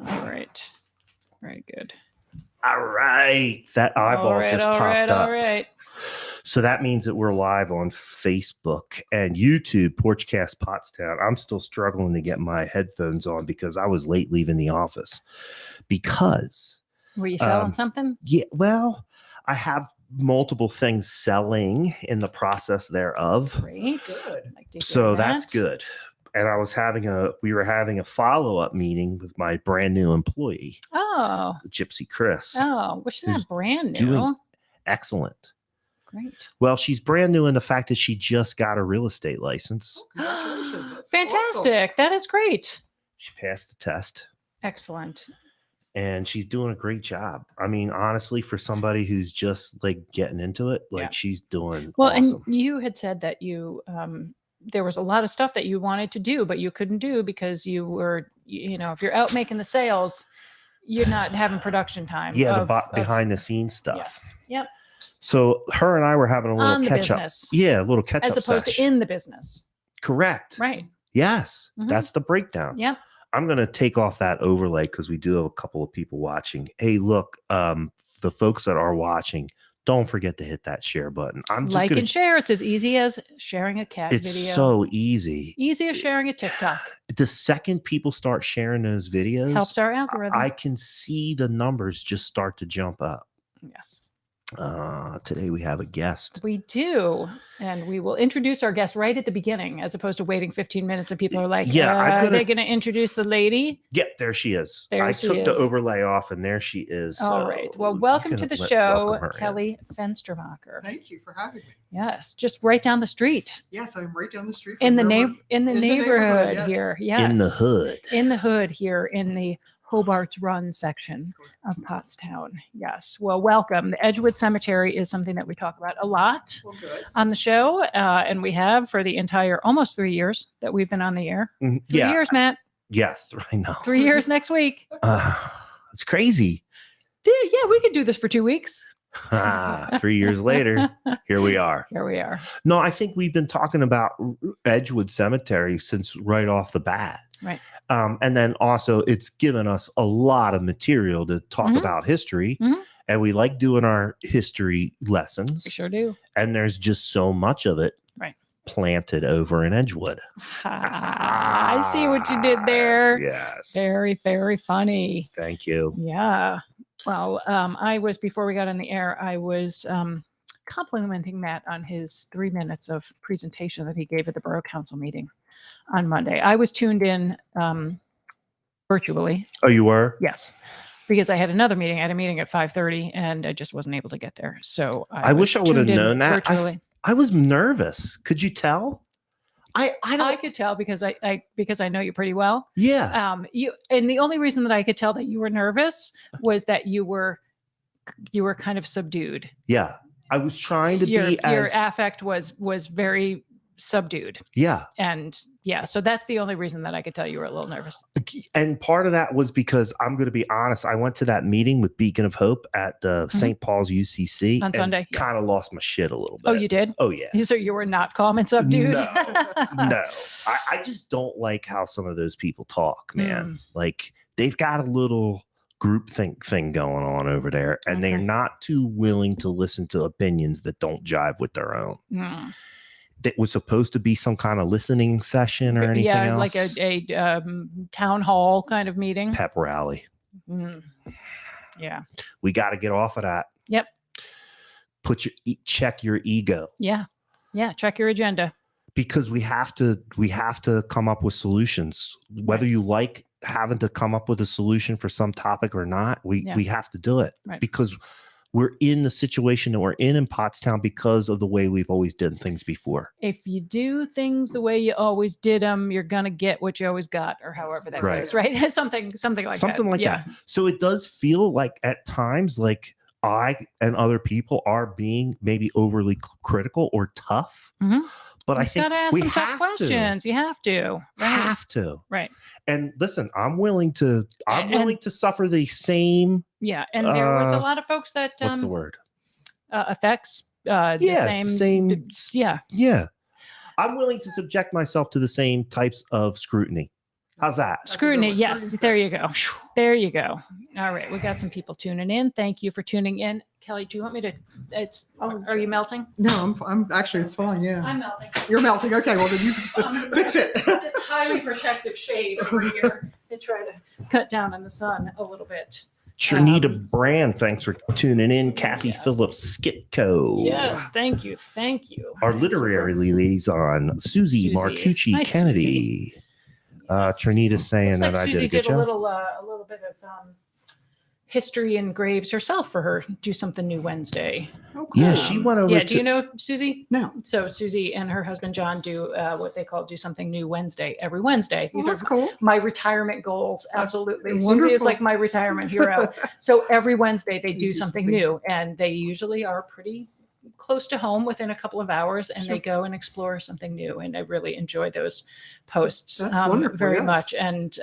All right. Very good. All right. That eyeball just popped up. All right. So that means that we're live on Facebook and YouTube, Porchcast Pottstown. I'm still struggling to get my headphones on because I was late leaving the office. Because were you selling something? Yeah, well, I have multiple things selling in the process thereof. Great. So that's good. And we were having a follow-up meeting with my brand new employee. Oh. Gypsy Chris. Oh, well, she's not brand new. Doing excellent. Great. Well, she's brand new in the fact that she just got a real estate license. Oh, congratulations. That's fantastic. Awesome. That is great. She passed the test. Excellent. And she's doing a great job. I mean, honestly, for somebody who's just like getting into it, she's doing awesome. And you had said that you there was a lot of stuff that you wanted to do, but you couldn't do because you were, if you're out making the sales, you're not having production time. Yeah, behind the scenes stuff. Yes. Yep. So her and I were having a little catch up. Yeah, a little catch up. As opposed to in the business. Correct. Right. Yes. Mm-hmm. That's the breakdown. Yep. I'm going to take off that overlay because we do have a couple of people watching. Hey, look, the folks that are watching, don't forget to hit that share button. I'm just and share. It's as easy as sharing a cat video. It's so easy. Easy as sharing a TikTok. The second people start sharing those videos, helps our algorithm. I can see the numbers just start to jump up. Yes. Today we have a guest. We do. And we will introduce our guest right at the beginning, as opposed to waiting 15 minutes and people are like, are they going to introduce the lady? Yep, there she is. I took the overlay off and there she is. All right. Well, welcome to the show, Kelly Fenstermacher. Thank you for having me. Yes, just right down the street. Yes, I'm right down the street. In the neighborhood yes. here. Yes. In the hood. In the hood here in the Hobart's Run section of Pottstown. Yes. Well, welcome. The Edgewood Cemetery is something that we talk about a lot on the show. And we have for the entire almost 3 years that we've been on the air. 3 years, Matt. Yes, I know. 3 years next week. It's crazy. Yeah, we could do this for 2 weeks. 3 years later, here we are. Here we are. No, I think we've been talking about Edgewood Cemetery since right off the bat. Right. And then also it's given us a lot of material to talk about history. Mm-hmm. And we like doing our history lessons. We sure do. And there's just so much of it planted over in Edgewood. I see what you did there. Yes. Very, very funny. Thank you. Yeah. Well, before we got on the air, I was complimenting Matt on his 3 minutes of presentation that he gave at the Borough Council meeting on Monday. I was tuned in virtually. Oh, you were? Yes. Because I had another meeting. I had a meeting at 5:30 and I just wasn't able to get there. So I wish I would have known that. I was nervous. Could you tell? I could tell because I know you pretty well. Yeah. And the only reason that I could tell that you were nervous was that you were kind of subdued. Yeah. I was trying to your affect was very subdued. Yeah. And so that's the only reason that I could tell you were a little nervous. And part of that was because I'm going to be honest. I went to that meeting with Beacon of Hope at the St. Paul's UCC on Sunday. Kind of lost my shit a little bit. Oh, you did? Oh, yeah. So you were not calm and subdued? No. I just don't like how some of those people talk, man. Like they've got a little groupthink thing going on over there, and they're not too willing to listen to opinions that don't jive with their own. That was supposed to be some kind of listening session or anything else. Like a town hall kind of meeting. Pep rally. Yeah. We got to get off of that. Yep. Check your ego. Yeah. Yeah. Check your agenda. Because we have to come up with solutions. Whether you like having to come up with a solution for some topic or not, we have to do it. Right. Because we're in the situation that we're in Pottstown because of the way we've always done things before. If you do things the way you always did them, you're going to get what you always got, or however that goes, right? Something like that. Something like that. So it does feel like at times like I and other people are being maybe overly critical or tough. Mm-hmm. But I think gotta ask some tough questions. You have to. Right? Have to. Right. And listen, I'm willing to suffer the same. Yeah. And there was a lot of folks that what's the word? Affects the same. Yeah. I'm willing to subject myself to the same types of scrutiny. How's that? Scrutiny. one. Yes. Scrutiny's There you go. There you go. All right. We got some people tuning in. Thank you for tuning in. Kelly, do you want me to, are you melting? No, I'm actually, it's fine. Yeah. I'm melting. You're melting. Okay. Well, then you fix it. This highly protective shade over here to try to cut down on the sun a little bit. Trinita Brand, thanks for tuning in. Kathy yes. Phillips, Skitco. Yes. Thank you. Thank you. Our literary liaison, Susie Marcucci Hi, Kennedy. Susie. Yes. Trinita saying Looks like that Susie I did a good job. a little bit of history and graves herself for her Do Something New Wednesday. Oh, cool. Yeah, she went over Yeah, to. do you know Susie? No. So Susie and her husband John do what they call Do Something New Wednesday every Wednesday. Well, These that's are cool. my retirement goals. Absolutely. Susie is wonderful. like my retirement hero. So every Wednesday they do something new, and they usually are pretty close to home within a couple of hours, and Sure. they go and explore something new. And I really enjoy those posts That's wonderful, very yes. much. And,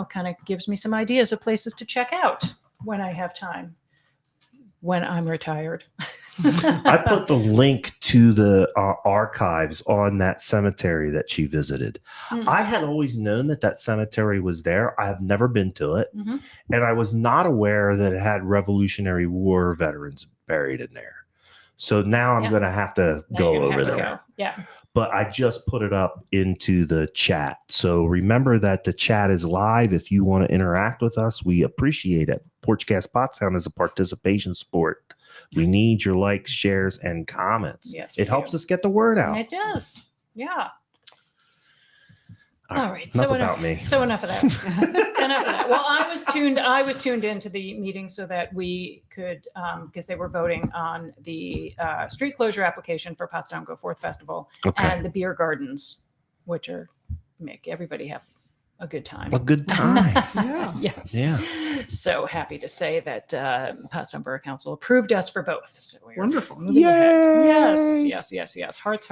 kind of gives me some ideas of places to check out when I have time, when I'm retired. I put the link to the archives on that cemetery that she visited. Hmm. I had always known that cemetery was there. I have never been to it. Mhm. And I was not aware that it had Revolutionary War veterans buried in there. So now I'm Yeah. going to have to Now go you're gonna over have to there. go. Yeah. But I just put it up into the chat. So remember that the chat is live. If you want to interact with us, we appreciate it. Porchcast Pottstown is a participation sport. We need your likes, shares, and comments. Yes, it we helps do. us get the word out. It does. Yeah. All All right. enough So about me. So enough of that. Enough of that. Well, I was tuned into the meeting so that we could, because they were voting on the street closure application for Pottstown Go Forth Festival Okay. and the beer gardens, which make everybody have a good time. A good time. Yeah. Yes. Yeah. So happy to say that Pottstown Borough Council approved us for both. So we're Wonderful. moving ahead. Yay! Yes. Hearts.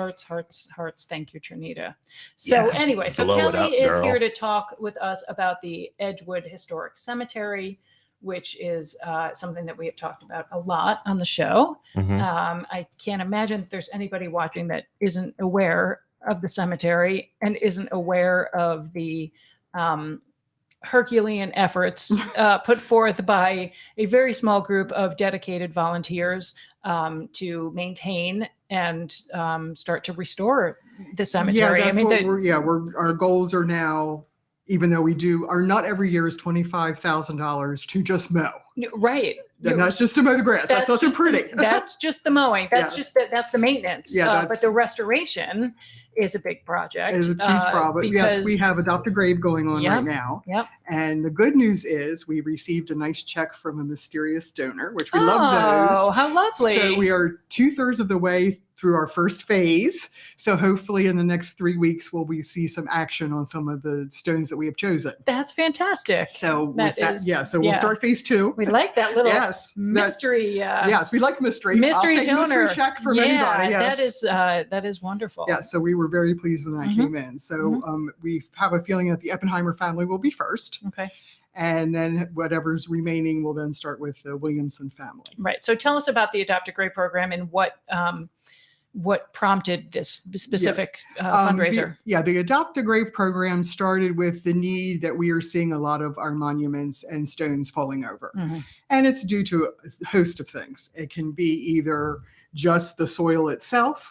Thank you, Trinita. So Yes. anyway, so Blow it Kelly up, is girl. here to talk with us about the Edgewood Historic Cemetery, which is something that we have talked about a lot on the show. Mhm. I can't imagine that there's anybody watching that isn't aware of the cemetery and isn't aware of the Herculean efforts put forth by a very small group of dedicated volunteers to maintain and start to restore the cemetery. Yeah, that's I mean, what our goals are now, even though our not every year is $25,000 to just mow. right. And that's just to mow the grass. That's nothing just pretty. That's just the mowing. That's Yeah. just that's the maintenance. Yeah, but the restoration is a big project. It's a huge problem. Yes, we have Adopt a Grave going on Yep. right now. Yep. And the good news is we received a nice check from a mysterious donor, which we love Oh, those. how lovely. So we are 2/3 of the way through our first phase. So hopefully in the next 3 weeks, we see some action on some of the stones that we have chosen. That's fantastic. So with That that, is- so we'll yeah. start phase 2. We like that little Yes. mystery. Yes, we like mystery. Mystery I'll take donor. mystery check from anybody. Yes. That is wonderful. Yeah, so we were very pleased when that Mhm. came in. So we have a feeling that the Eppenheimer family will be first, Okay. and then whatever's remaining will then start with the Williamson family. Right. So tell us about the Adopt a Grave program and what prompted this specific fundraiser. The Adopt a Grave program started with the need that we are seeing a lot of our monuments and stones falling over. Mhm. And it's due to a host of things. It can be either just the soil itself,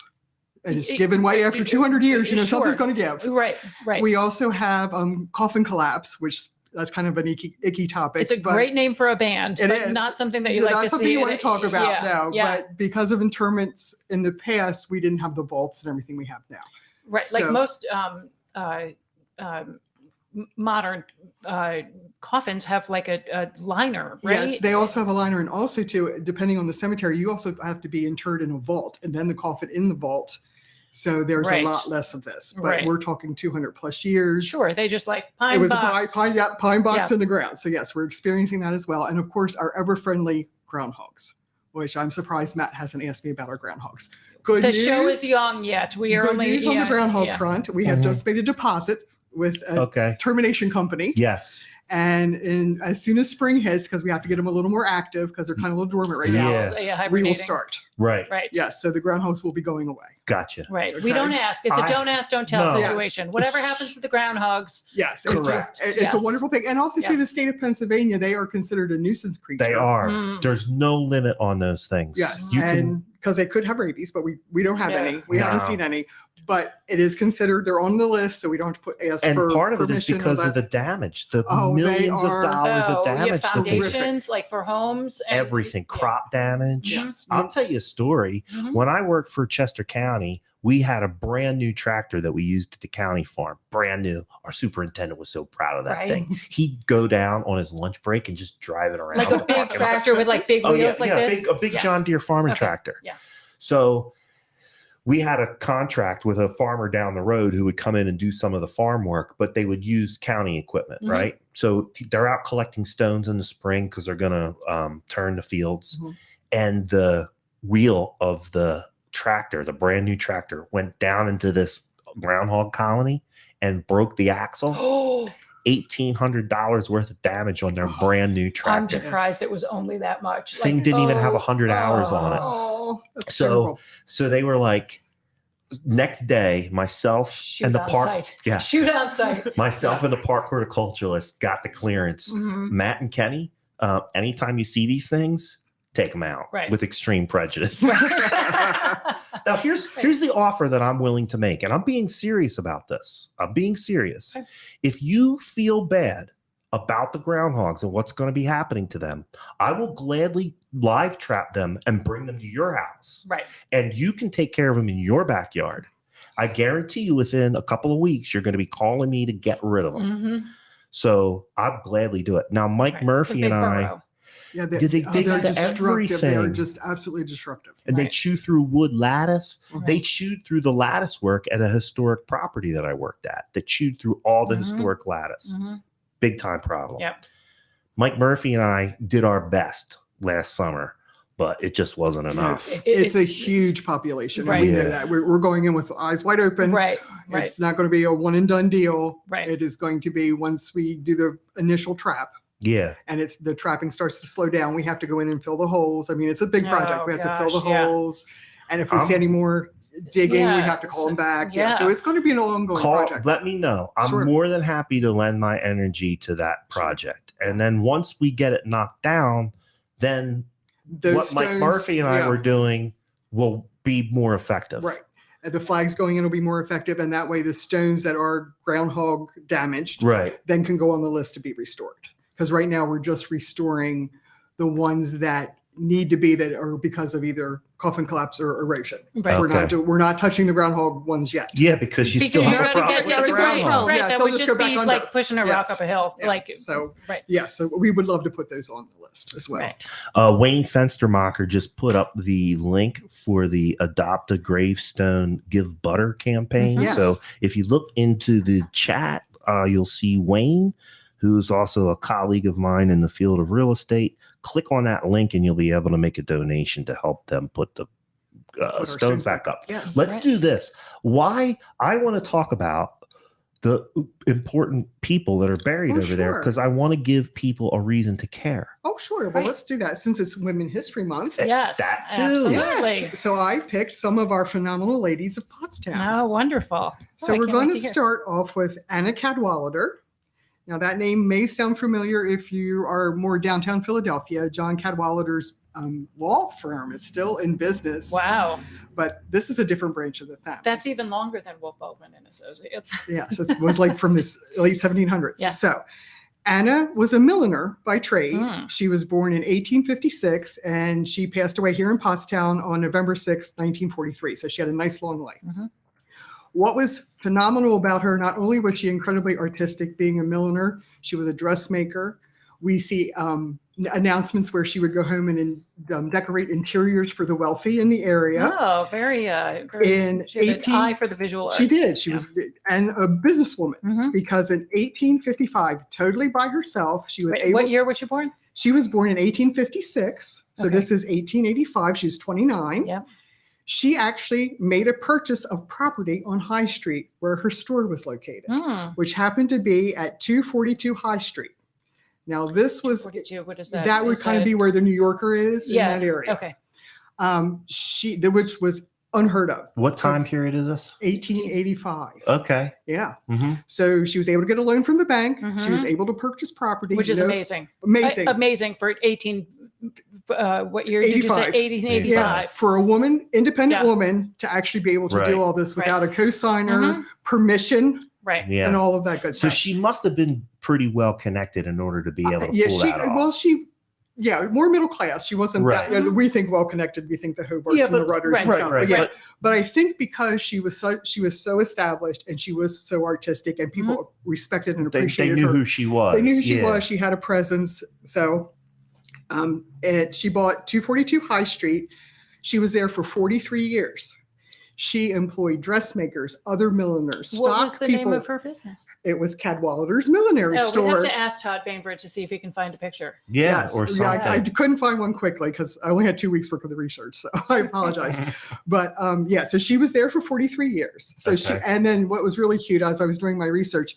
and it's given way after 200 years, Sure. something's going to give. Right. We also have coffin collapse, which that's kind of an icky topic. It's a but great name for a band, It but is. not something that you not like to something see. you want to talk about Yeah, now. yeah. But because of interments in the past, we didn't have the vaults and everything we have now. Right. Like So- most modern coffins have like a liner, right? Yes, they also have a liner, and also too, depending on the cemetery, you also have to be interred in a vault, and then the coffin in the vault. So there's Right. a lot less of this, but Right. we're talking 200 plus years. Sure. They just like pine It was box. a pine box Yeah. in the ground. So yes, we're experiencing that as well. And of course, our ever-friendly groundhogs, which I'm surprised Matt hasn't asked me about our groundhogs. Good The news. show is young yet. We are Good only news on the groundhog yeah. front. We have Mhm. just made a deposit with a Okay. termination company. Yes. And as soon as spring hits, because we have to get them a little more active because they're kind of a little dormant right now, Yeah. Yeah, we will hibernating. start. Right. Right. Yes, so the groundhogs will be going away. Gotcha. Right. Okay. We don't ask. It's a don't ask, don't tell No. situation. Whatever happens to the groundhogs. Yes, Correct. it's Yes. a wonderful thing. And also, to the Yes. state of Pennsylvania, they are considered a nuisance creature. They are. Mm. There's no limit on those things. Yes, You can. and because they could have rabies, but we don't have Yeah. any. We haven't No. seen any. But it is considered, they're on the list, so we don't have to ask And for part of it is permission or because of the that. damage, the Oh, they millions of are- dollars of yeah, damage that they foundations, like for homes. And, everything, yeah. crop damage. Yes. I'll tell you a story. Mhm. When I worked for Chester County, we had a brand new tractor that we used at the county farm. Brand new. Our superintendent was so proud of that Right. thing. He'd go down on his lunch break and just drive it around. Like the a big parking lot. tractor with like big Oh, yeah, wheels like yeah, this. a big Yeah. John Deere farming Okay. tractor. Yeah. So we had a contract with a farmer down the road who would come in and do some of the farm work, but they would use county equipment, Mhm. right? So they're out collecting stones in the spring because they're going to turn the fields. Mhm. And the wheel of the tractor, the brand new tractor, went down into this groundhog colony and broke the axle. Oh, $1,800 worth of damage on their brand new I'm tractor. surprised it was only that much. Thing Like, didn't even have oh, 100 hours on it. Oh, that's So- terrible. So they were like, next day, myself Shoot and the on park, site. yeah, Shoot on site. myself and the park horticulturalist got the clearance. Mhm. Matt and Kenny, anytime you see these things, take them out Right. with extreme prejudice. Now here's the offer that I'm willing to make, and I'm being serious about this. I'm being serious. Okay. If you feel bad about the groundhogs and what's going to be happening to them, I will gladly live trap them and bring them to your house. Right. And you can take care of them in your backyard. I guarantee you within a couple of weeks, you're going to be calling me to get rid of them. Mhm. So I'll gladly do it. Now, Mike Right. 'Cause Murphy they and I, burrow. Yeah, Did they dig they're into destructive. They are everything? just absolutely disruptive. and they Right. chew through wood lattice. Mhm. They chewed through the lattice work at a historic property that I worked at. That chewed through all the Mhm. historic lattice. Mhm. Big time problem. Yep. Mike Murphy and I did our best last summer, but it just wasn't enough. It's a huge population. And Right. we know Yeah. that. We're going in with eyes wide open. Right. Right. It's not going to be a one and done deal. Right. It is going to be, once we do the initial trap Yeah. and it's the trapping starts to slow down, we have to go in and fill the holes. I mean, it's a big project. Oh, We have to fill the gosh, yeah. holes. And if we see any more digging, we have to call them back. Yeah. So yeah. it's going to be an ongoing project. Let me know. I'm Sure. more than happy to lend my energy to that project. And then once we get it knocked down, then Those what Mike stones- Murphy and I yeah, were doing will be more effective. right. And the flags going in will be more effective. And that way the stones that are groundhog damaged Right. then can go on the list to be restored. Because right now we're just restoring the ones that need to be, that are because of either coffin collapse or erosion. Right. Okay. We're not touching the groundhog ones yet. Yeah, because you Because still you have a gotta problem get with down the the ground right. hog. Right. Yeah, That so would let's just go back be under. like pushing a rock Yes. up a hill. Yeah. Like So right. yeah, so we would love to put those on the list as well. Right. Wayne Fenstermacher just put up the link for the Adopt a Gravestone Give Butter campaign. Mhm. Yes. So if you look into the chat, you'll see Wayne, who's also a colleague of mine in the field of real estate. Click on that link and you'll be able to make a donation to help them put the Put our stones back up. Yes. Let's Right. do this. Why I want to talk about the important people that are buried Oh, over there, sure. because I want to give people a reason to care. Oh, sure. Well, Right. let's do that since it's Women History Month. Yes. That too. Absolutely. Yes. So I picked some of our phenomenal ladies of Pottstown. Oh, wonderful. So Oh, I we're can't going wait to hear. start off with Anna Cadwallader. Now that name may sound familiar if you are more downtown Philadelphia. John Cadwallader's law firm is still in business, Wow. but this is a different branch of the family. That's even longer than Wolf Baldwin and Associates. Yeah, so it was like from this late 1700s. Yeah. So Anna was a milliner by trade. Mm. She was born in 1856 and she passed away here in Pottstown on November 6, 1943. So she had a nice long life. Mhm. What was phenomenal about her, not only was she incredibly artistic being a milliner, she was a dressmaker. We see announcements where she would go home and decorate interiors for the wealthy in the area. Oh, very, In she had 18 an eye for the visual arts. She did. She Yeah. was, and a businesswoman. Mhm. Because in 1855, totally by herself, she was Wait, able. what year was she born? She was born in 1856. So Okay. this is 1885. She was 29. Yep. She actually made a purchase of property on High Street where her store was located, Mm. which happened to be at 242 High Street. Now this was 42. What is that? that would Is kind of that- be where the New Yorker is in that area. Okay. Which was unheard of. What time period is this? 1885. Okay. Yeah. Mm-hmm. So she was able to get a loan from the bank. She was Mhm. able to purchase property, Which is amazing. Amazing. Amazing for 18. What year did you say? 85. 1885. Yeah, for a woman, independent Yeah. woman, to actually be able to Right. do all this without a cosigner, Mhm. permission, Right. Yeah. and all of that good So stuff. she must have been pretty well connected in order to be able to pull that off. Well, more middle class. She wasn't Right. that. We think well connected. We think the Hobarts and the Rudders and stuff. right. But yeah, but I think because she was so established and she was so artistic and people respected and They appreciated knew her. who she was. They knew who she was. She had a presence. So, she bought 242 High Street. She was there for 43 years. She employed dressmakers, other milliners, What stock was the people. name of her business? It was Cadwallader's Millinery Oh, we Store. have to ask Todd Bainbridge to see if he can find a picture. Yeah, Yes. or Yeah, something. I couldn't find one quickly because I only had 2 weeks worth of the research, so I apologize. But so she was there for 43 years. So Okay. and then what was really cute as I was doing my research,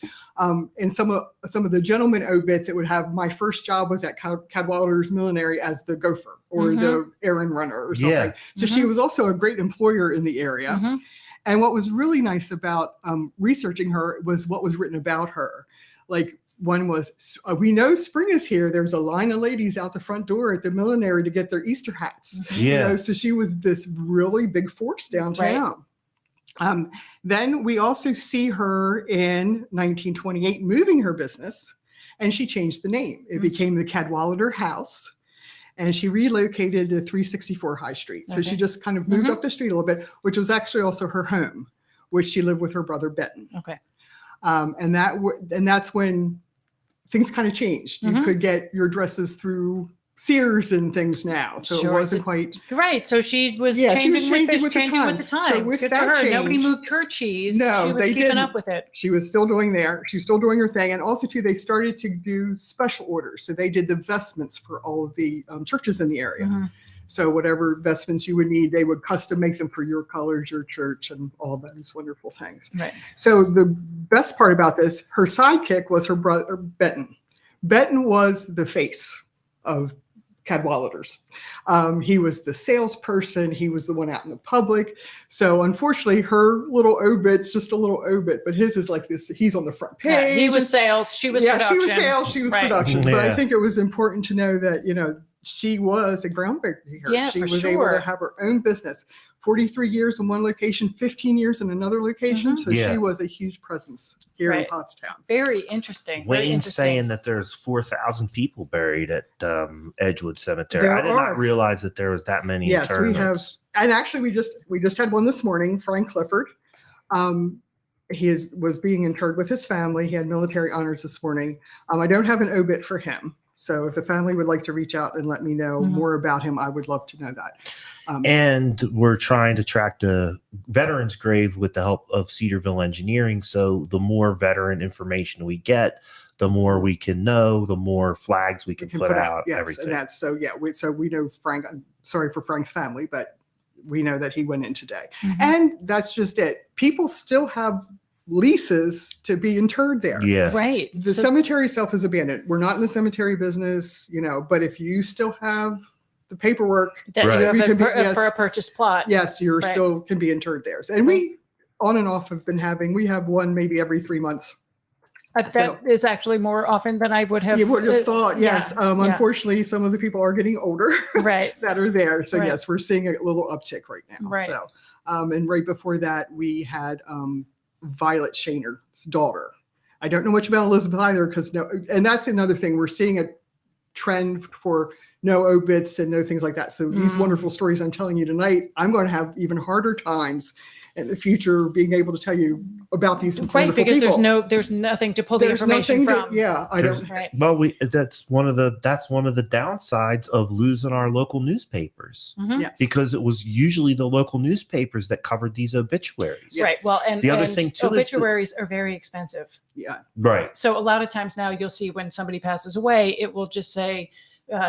in some of the gentleman obits, it would have my first job was at Cadwallader's Millinery as the gopher or the errand runner or something. Yeah. So she was also a great employer in the area. Mhm. And what was really nice about researching her was what was written about her. Like one was, we know spring is here. There's a line of ladies out the front door at the millinery to get their Easter hats. Yeah. So she was this really big force downtown. Then we also see her in 1928 moving her business, and she changed the name. It became the Cadwallader House. And she relocated to 364 High Street. So she just kind of moved up the street a little bit, which was actually also her home, which she lived with her brother Benton. Okay. And that's when things kind of changed. You could get your dresses through Sears and things now. So Sure. it wasn't quite. Right. So she was Yeah, she changing, was changing with the changing with the times. times. So with Good for that her. Nobody change- moved her cheese. No, she was they keeping didn't. up with it. She was still doing her thing. And also too, they started to do special orders. So they did the vestments for all of the churches in the area. Mhm. So whatever vestments you would need, they would custom make them for your colors, your church, and all of those wonderful things. Right. So the best part about this, her sidekick was her brother Benton. Benton was the face of Cadwallader's. He was the salesperson. He was the one out in the public. So unfortunately, her little obit's just a little obit, but his is like this. He's on the front page. Yeah, he was sales. She was production. She was sales. She was Right. production. But I Yeah. think it was important to know that, she was a groundbreaker here. Yeah, she for was able sure. to have her own business. 43 years in one location, 15 years in another location. So Yeah. she was a huge presence here in Right. Pottstown. Very interesting. Very Wayne's interesting. saying that there's 4,000 people buried at Edgewood Cemetery. There I did are. not realize that there was that many. Yes, we have, internments. and actually we just had one this morning, Frank Clifford. He was being interred with his family. He had military honors this morning. I don't have an obit for him. So if the family would like to reach out and let me know more about him, I would love to know that. And we're trying to track the veteran's grave with the help of Cedarville Engineering. So the more veteran information we get, the more we can know, the more flags we can put out. Yes, Everything. and that's so. Yeah, we know Frank. I'm sorry for Frank's family, but we know that he went in today, and that's just it. People still have leases to be interred there. Yeah. Right. The cemetery itself is abandoned. We're not in the cemetery business, but if you still have the paperwork, that Right. you have We can be- for yes. a purchased plot. yes, you're Right. still can be interred there. And we on and off have been we have one maybe every 3 months. That So- is actually more often than I would have. You would have thought, yes. yeah. Unfortunately, some of the people are getting older Right. that are there. So Right. yes, we're seeing a little uptick right now. Right. So, and right before that, we had Violet Shainer's daughter. I don't know much about Elizabeth either, and that's another thing. We're seeing a trend for no obits and no things like that. So these wonderful stories I'm telling you tonight, I'm going to have even harder times in the future being able to tell you about these Right, wonderful because people. there's nothing to pull the There's information nothing from. I don't. Right. Well, that's one of the downsides of losing our local newspapers, Mhm. Yes. because it was usually the local newspapers that covered these obituaries. Yeah. Right. Well, and The other and thing, too, is that- obituaries are very expensive. Yeah. Right. So a lot of times now you'll see when somebody passes away, it will just say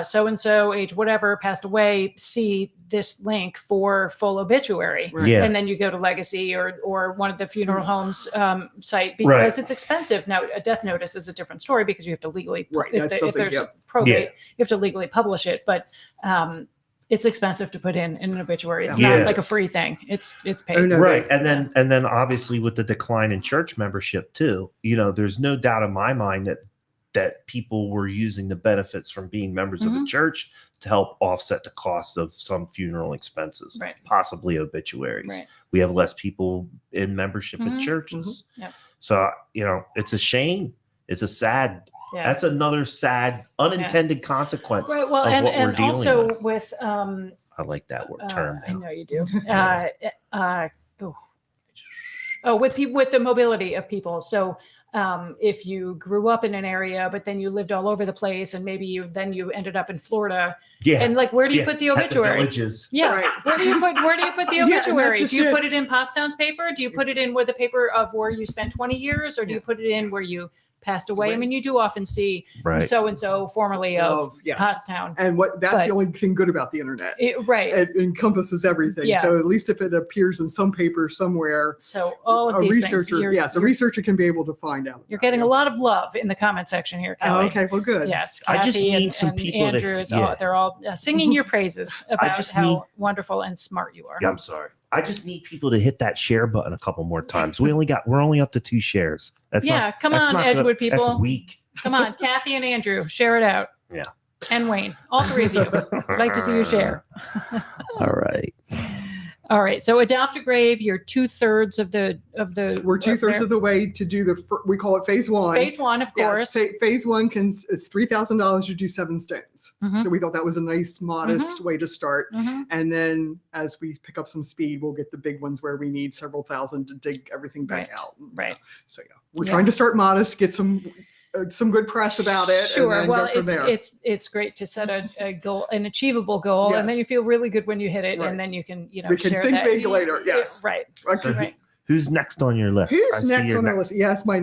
so and so, age whatever, passed away. See this link for full obituary, Right. Yeah. and then you go to Legacy or one of the funeral homes site because it's expensive. Now, a death notice is a different story because you have to legally, Right, if, that's if there's something, probate, Yeah. you have to legally publish it. But it's expensive to put in an obituary. It's Yeah. not like a free thing. It's paid. Oh, no. Right. And then obviously with the decline in church membership too, there's no doubt in my mind that people were using the benefits from being members of the church to help offset the cost of some funeral expenses, Right. possibly obituaries. Right. We have less people in membership in churches. Yep. So, it's a shame. It's a sad, Yeah. that's another sad unintended consequence Right. Well, of and, what we're and dealing also with. with I like that word term. I know you do. With people, with the mobility of people. So if you grew up in an area, but then you lived all over the place, and maybe you ended up in Florida, Yeah. and like, where do you put the at obituary? villages. Yeah. Right. Where do you put the Yeah, and that's obituary? just Do you it. put it in Pottstown's paper? Do you put it in with the paper of where you spent 20 years, or do you Yeah. put it in where you passed away? I Away. mean, you do often see Right. so and so formerly of Yes. Pottstown. And that's But- the only thing good about the internet. Right. It encompasses everything. Yeah. So at least if it appears in some paper somewhere, So all of a these researcher, things, a researcher can be able to find out. you're about getting it. a lot of love in the comment section here, Oh, Kelly. okay, well, good. Yes, I just Kathy need and, some and people to- Andrew yeah. they're all singing your praises about just how need- wonderful and smart you are. Yeah, I'm sorry. I just need people to hit that share button a couple more times. We're only up to 2 shares. That's Come that's on, not good. Edgewood people. That's weak. Come on, Kathy and Andrew, share it out. Yeah. And Wayne, all three of you. I'd like to see you share. All right. All right. So adopt a grave. You're 2/3 of the. We're 2/3 of the way to do we call it phase one. phase one, of course. Yes, phase one it's $3,000 to do 7 stones. Mhm. So we thought that was a nice, modest way to start. Mhm. And then as we pick up some speed, we'll get the big ones where we need several thousand to dig everything back out. Right. So we're trying to start modest, get some good press about it. Sure. And then Well, go from there. it's great to set a goal, an achievable goal, Yes. and then you feel really good when you hit it, Right. and then you can We can share think that. big later, yes. Right. Okay. Right. Who's next on your list? I Who's see next your on our list? Yes, got my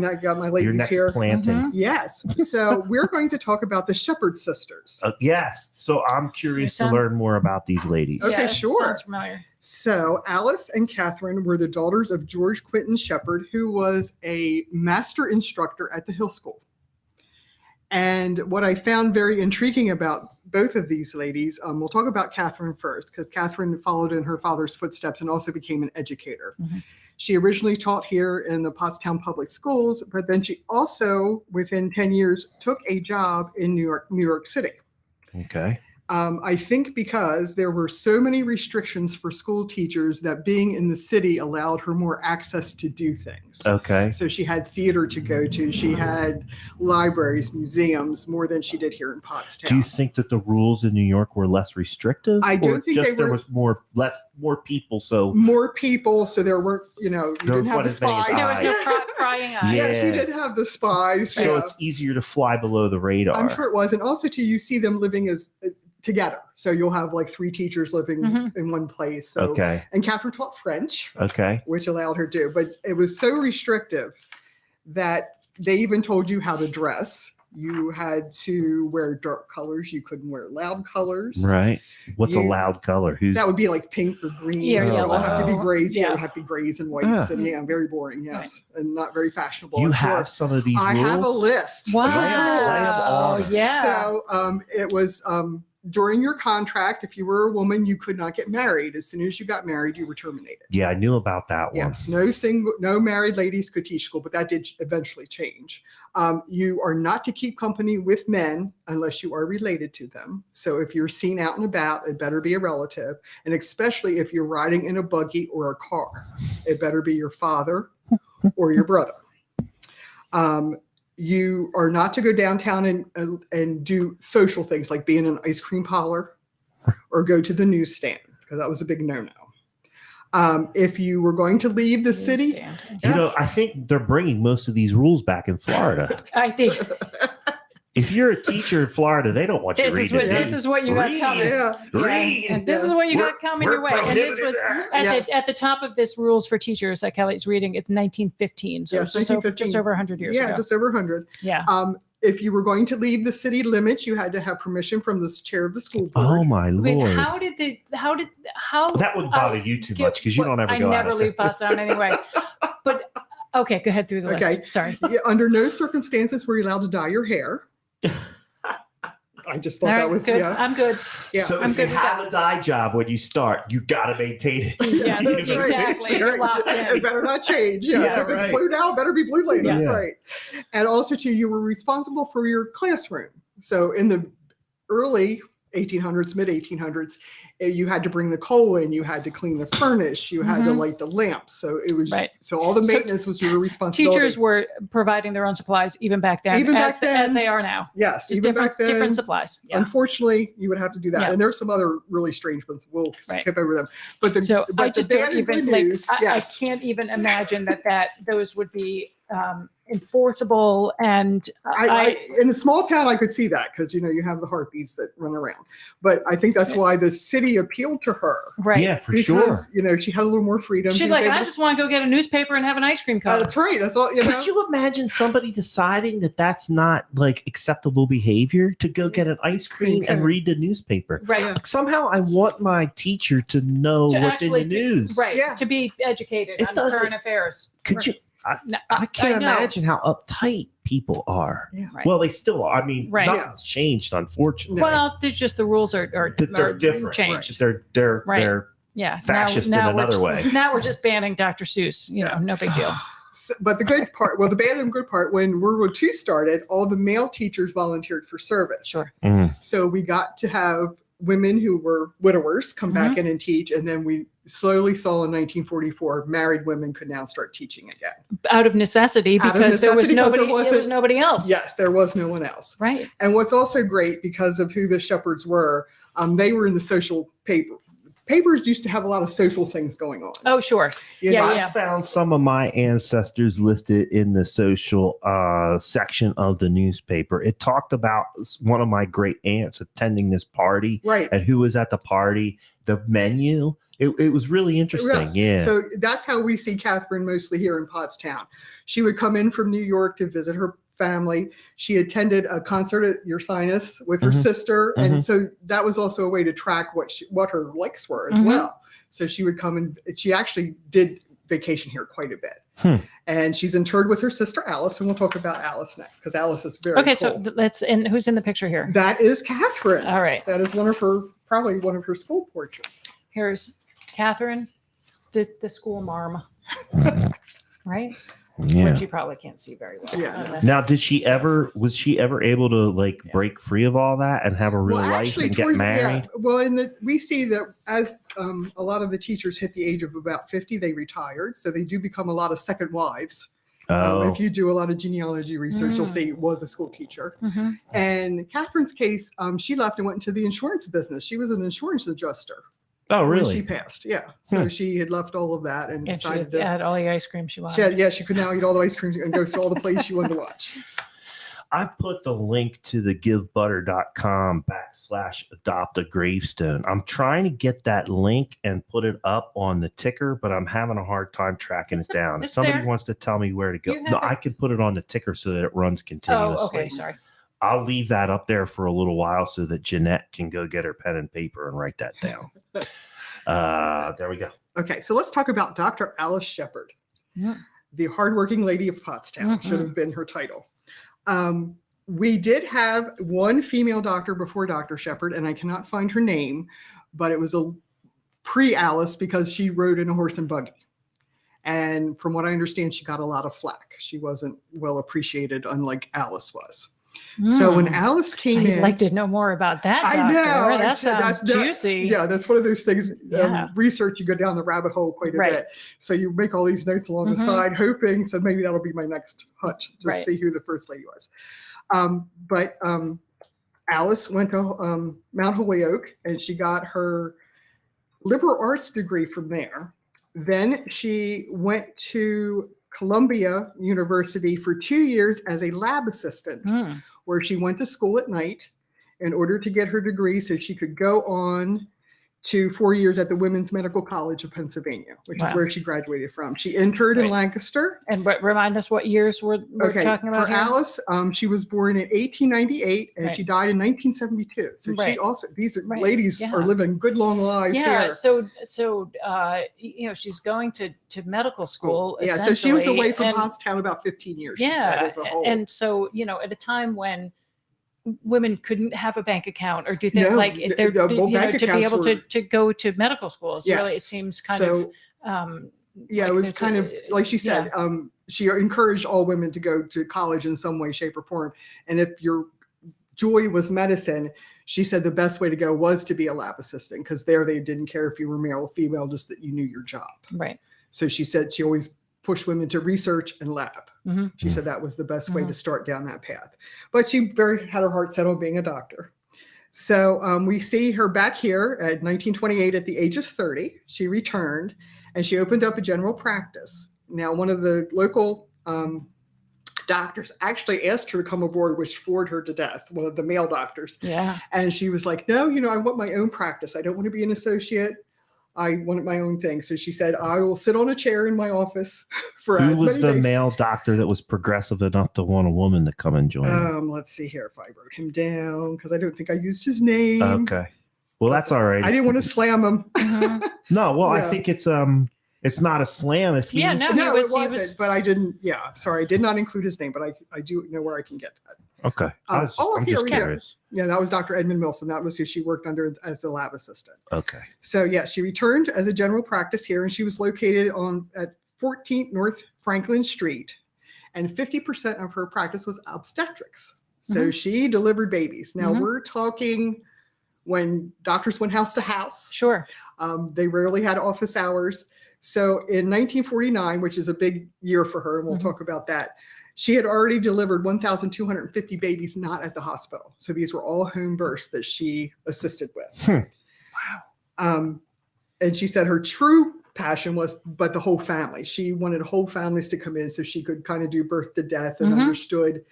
Your ladies next here. planting. Mhm. Yes. So we're going to talk about the Shepard sisters. Yes. So I'm curious to Sound- learn more about these ladies. Okay, Yeah, it sure. Sounds familiar. So Alice and Catherine were the daughters of George Quinton Shepard, who was a master instructor at the Hill School. And what I found very intriguing about both of these ladies, we'll talk about Catherine first, because Catherine followed in her father's footsteps and also became an educator. Mhm. She originally taught here in the Pottstown Public Schools, but then she also, within 10 years, took a job in New York City. Okay. I think because there were so many restrictions for school teachers that being in the city allowed her more access to do things. Okay. So she had theater to go to. She had libraries, museums, more than she did here in Pottstown. Do you think that the rules in New York were less restrictive? I don't or think just they there were- was more people. So More people, so there weren't, you There didn't have wasn't the as many spies. There was no eyes. prying eyes. Yes, you Yeah. did have the spies. so yeah. it's easier to fly below the radar. I'm sure it was. And also, too, you see them living as together. So you'll have like 3 teachers living Mhm. in one place. So, Okay. And Catherine taught French, Okay. which allowed her to, but it was so restrictive that they even told you how to dress. You had to wear dark colors. You couldn't wear loud colors. Right. What's a You- loud color? Who's That would be like pink or green. Yeah, or or it would have to be yellow. grays. Yeah, it Yeah. would have to be grays and whites. Yeah. And yeah, very boring. Yes. And not very fashionable. you I'm have sure. some of these I rules? have a list. Wow. Lay 'em on us. Yeah. So it was during your contract, if you were a woman, you could not get married. As soon as you got married, you were terminated. Yeah, I knew about that one. Yes, no married ladies could teach school, but that did eventually change. You are not to keep company with men unless you are related to them. So if you're seen out and about, it better be a relative. And especially if you're riding in a buggy or a car, it better be your father or your brother. You are not to go downtown and do social things like be in an ice cream parlor or go to the newsstand, because that was a big no-no. If you were going to leave the city, Stand. You know, Yes. I think they're bringing most of these rules back in Florida. I think If you're a teacher in Florida, they don't want you this is reading. what this is what you got Read. coming. yeah, Read. And this is what you got coming your way. And this was Yes. at the top of this rules for teachers that Kelly's reading. It's 1915, so Yes, it's just over 100 years yeah, ago. just over 100. Yeah. if you were going to leave the city limits, you had to have permission from the chair of the school board. Oh my Wait, lord! how That wouldn't bother you too much because you don't ever go I out never of leave town. Pottstown anyway. But okay, go ahead through the Okay. list. Sorry. Yeah, under no circumstances were you allowed to dye your hair. I just thought All that right, was good. yeah. I'm good. Yeah. So I'm if you good with have that. a dye job when you start, you got to maintain it. Yes, That's right. exactly. You're locked in. It better not change. Yes. Yeah, If it's right. blue now, it better be blue later. Yes. Right. And also, too, you were responsible for your classroom. So in the early 1800s, mid 1800s, you had to bring the coal in, you had to clean the furnace, you had to light the lamps. So it was Right. so all the So maintenance was your responsibility. Teachers were providing their own supplies even back then, Even as, back then. as they are now. Yes, Just even back then. different supplies. Yeah. Unfortunately, you would have to do that. Yeah. And there's some other really strange ones. We'll Right. skip over them. But the So but I the just bad don't and even good like. news, I yes. can't even imagine that those would be enforceable. And in a small town, I could see that because you have the harpies that run around. But I think that's why the city appealed to her. right. Yeah, for Because sure. she had a little more freedom. She's She was like, able I to- just want to go get a newspaper and have an ice cream cone. That's right. That's all. Could you imagine somebody deciding that that's not like acceptable behavior to go get an ice cream and read the newspaper? Right. Yeah. Like, somehow I want my teacher to know To what's in the actually news. Right. Yeah. To be educated It on doesn't- current affairs. Could you? No, I can't know. imagine how uptight people are. Yeah. Right. Well, they still are. I mean, Right. nothing's changed, unfortunately. Well, there's just the rules are They're different. changed. They're Right. they're Yeah. fascist in we're another just- way. Now we're just banning Dr. Seuss. No big deal. But the good part, the bad and good part, when World War II started, all the male teachers volunteered for service. Sure. So we got to have women who were widowers come back in and teach. And then we slowly saw in 1944, married women could now start teaching again. Out of necessity, because there was necessity, because nobody. There was nobody else. Yes, there was no one else. Right. And what's also great, because of who the Shepards were, they were in the social paper. Papers used to have a lot of social things going on. Oh, sure. You Yeah, know? I found some of my ancestors listed in the social section of the newspaper. It talked about one of my great aunts attending this party Right. and who was at the party, the menu. It was really interesting. Yes. Yeah. So that's how we see Catherine mostly here in Pottstown. She would come in from New York to visit her family. She attended a concert at Ursinus with her sister. And so that was also a way to track what her likes were as well. So she would come and she actually did vacation here quite a bit. And she's interred with her sister Alice. And we'll talk about Alice next because Alice is very Okay. cool. So who's in the picture here? That is Catherine. All right. That is probably one of her school portraits. Here's Catherine, the school marm. Right? Yeah. Which you probably can't see very well. Yeah. Now, was she ever able to break free of all that and have a real life and get married? We see that as a lot of the teachers hit the age of about 50, they retired. So they do become a lot of second wives. Oh, If you do a lot of genealogy research, you'll see was a school teacher. Mm-hmm. And Catherine's case, she left and went into the insurance business. She was an insurance adjuster. oh, When really? she passed, yeah. So she had left all of that and And she decided to. had all the ice cream she wanted. She could now eat all the ice cream and go to all the places she wanted to watch. I put the link to the givebutter.com/adopt a gravestone. I'm trying to get that link and put it up on the ticker, but I'm having a hard time tracking it down. If it's somebody there. wants to tell me where to go, You have no, it. I can put it on the ticker so that it runs continuously. Oh, okay. Sorry. I'll leave that up there for a little while so that Jeanette can go get her pen and paper and write that down. There we go. Okay, so let's talk about Dr. Alice Shepard. Yeah. The hardworking lady of Pottstown should have been her title. We did have one female doctor before Dr. Shepard, and I cannot find her name, but it was a pre-Alice because she rode in a horse and buggy. And from what I understand, she got a lot of flack. She wasn't well appreciated, unlike Alice was. So when Alice came in, I'd like to know more about that. I Doctor. know That sounds juicy. Yeah, that's one of those things. Yeah. Research, you go down the rabbit hole quite a Right. bit. So you make all these notes along the side, hoping. So maybe that'll be my next hunt to Right. see who the first lady was. But Alice went to Mount Holyoke, and she got her liberal arts degree from there. Then she went to Columbia University for 2 years as a lab assistant, where she went to school at night in order to get her degree so she could go on to 4 years at the Women's Medical College of Pennsylvania, which is where she graduated from. She interned in Lancaster. And remind us what years we're talking about for here? Alice, she was born in 1898 and she died in 1972. So she also, these ladies are living good long lives here. So she's going to medical school. Yeah, so she was away from Pottstown about 15 years, she said, as a whole. And so, at a time when women couldn't have a bank account or do things to be able to go to medical schools. Yes. Really, it seems kind of it was kind of like she said. She encouraged all women to go to college in some way, shape, or form. And if your joy was medicine, she said the best way to go was to be a lab assistant, because there they didn't care if you were male or female, just that you knew your job. Right. So she said she always push women to research and lab. Mm-hmm. She said that was the best way to start down that path. But she had her heart set on being a doctor. So we see her back here at 1928 at the age of 30. She returned and she opened up a general practice. Now, one of the local doctors actually asked her to come aboard, which floored her to death, one of the male doctors. Yeah. And she was like, no, I want my own practice. I don't want to be an associate. I wanted my own thing. So she said, I will sit on a chair in my office for as many days. Who was the male doctor that was progressive enough to want a woman to come and join? Let's see here if I wrote him down, because I don't think I used his name. Okay. Well, that's all right. I didn't want to slam him. No, well, I think it's not a slam if he... No, it wasn't, but I didn't... Yeah, sorry, I did not include his name, but I do know where I can get that. Okay. I'm just curious. Yeah, that was Dr. Edmund Milson. That was who she worked under as the lab assistant. Okay. So, she returned as a general practice here, and she was located at 14th North Franklin Street, and 50% of her practice was obstetrics. So she delivered babies. Now, we're talking when doctors went house to house. Sure. They rarely had office hours. So in 1949, which is a big year for her, and we'll talk about that, she had already delivered 1,250 babies not at the hospital. So these were all home births that she assisted with. Wow. And she said her true passion was, but the whole family. She wanted whole families to come in so she could kind of do birth to death and understood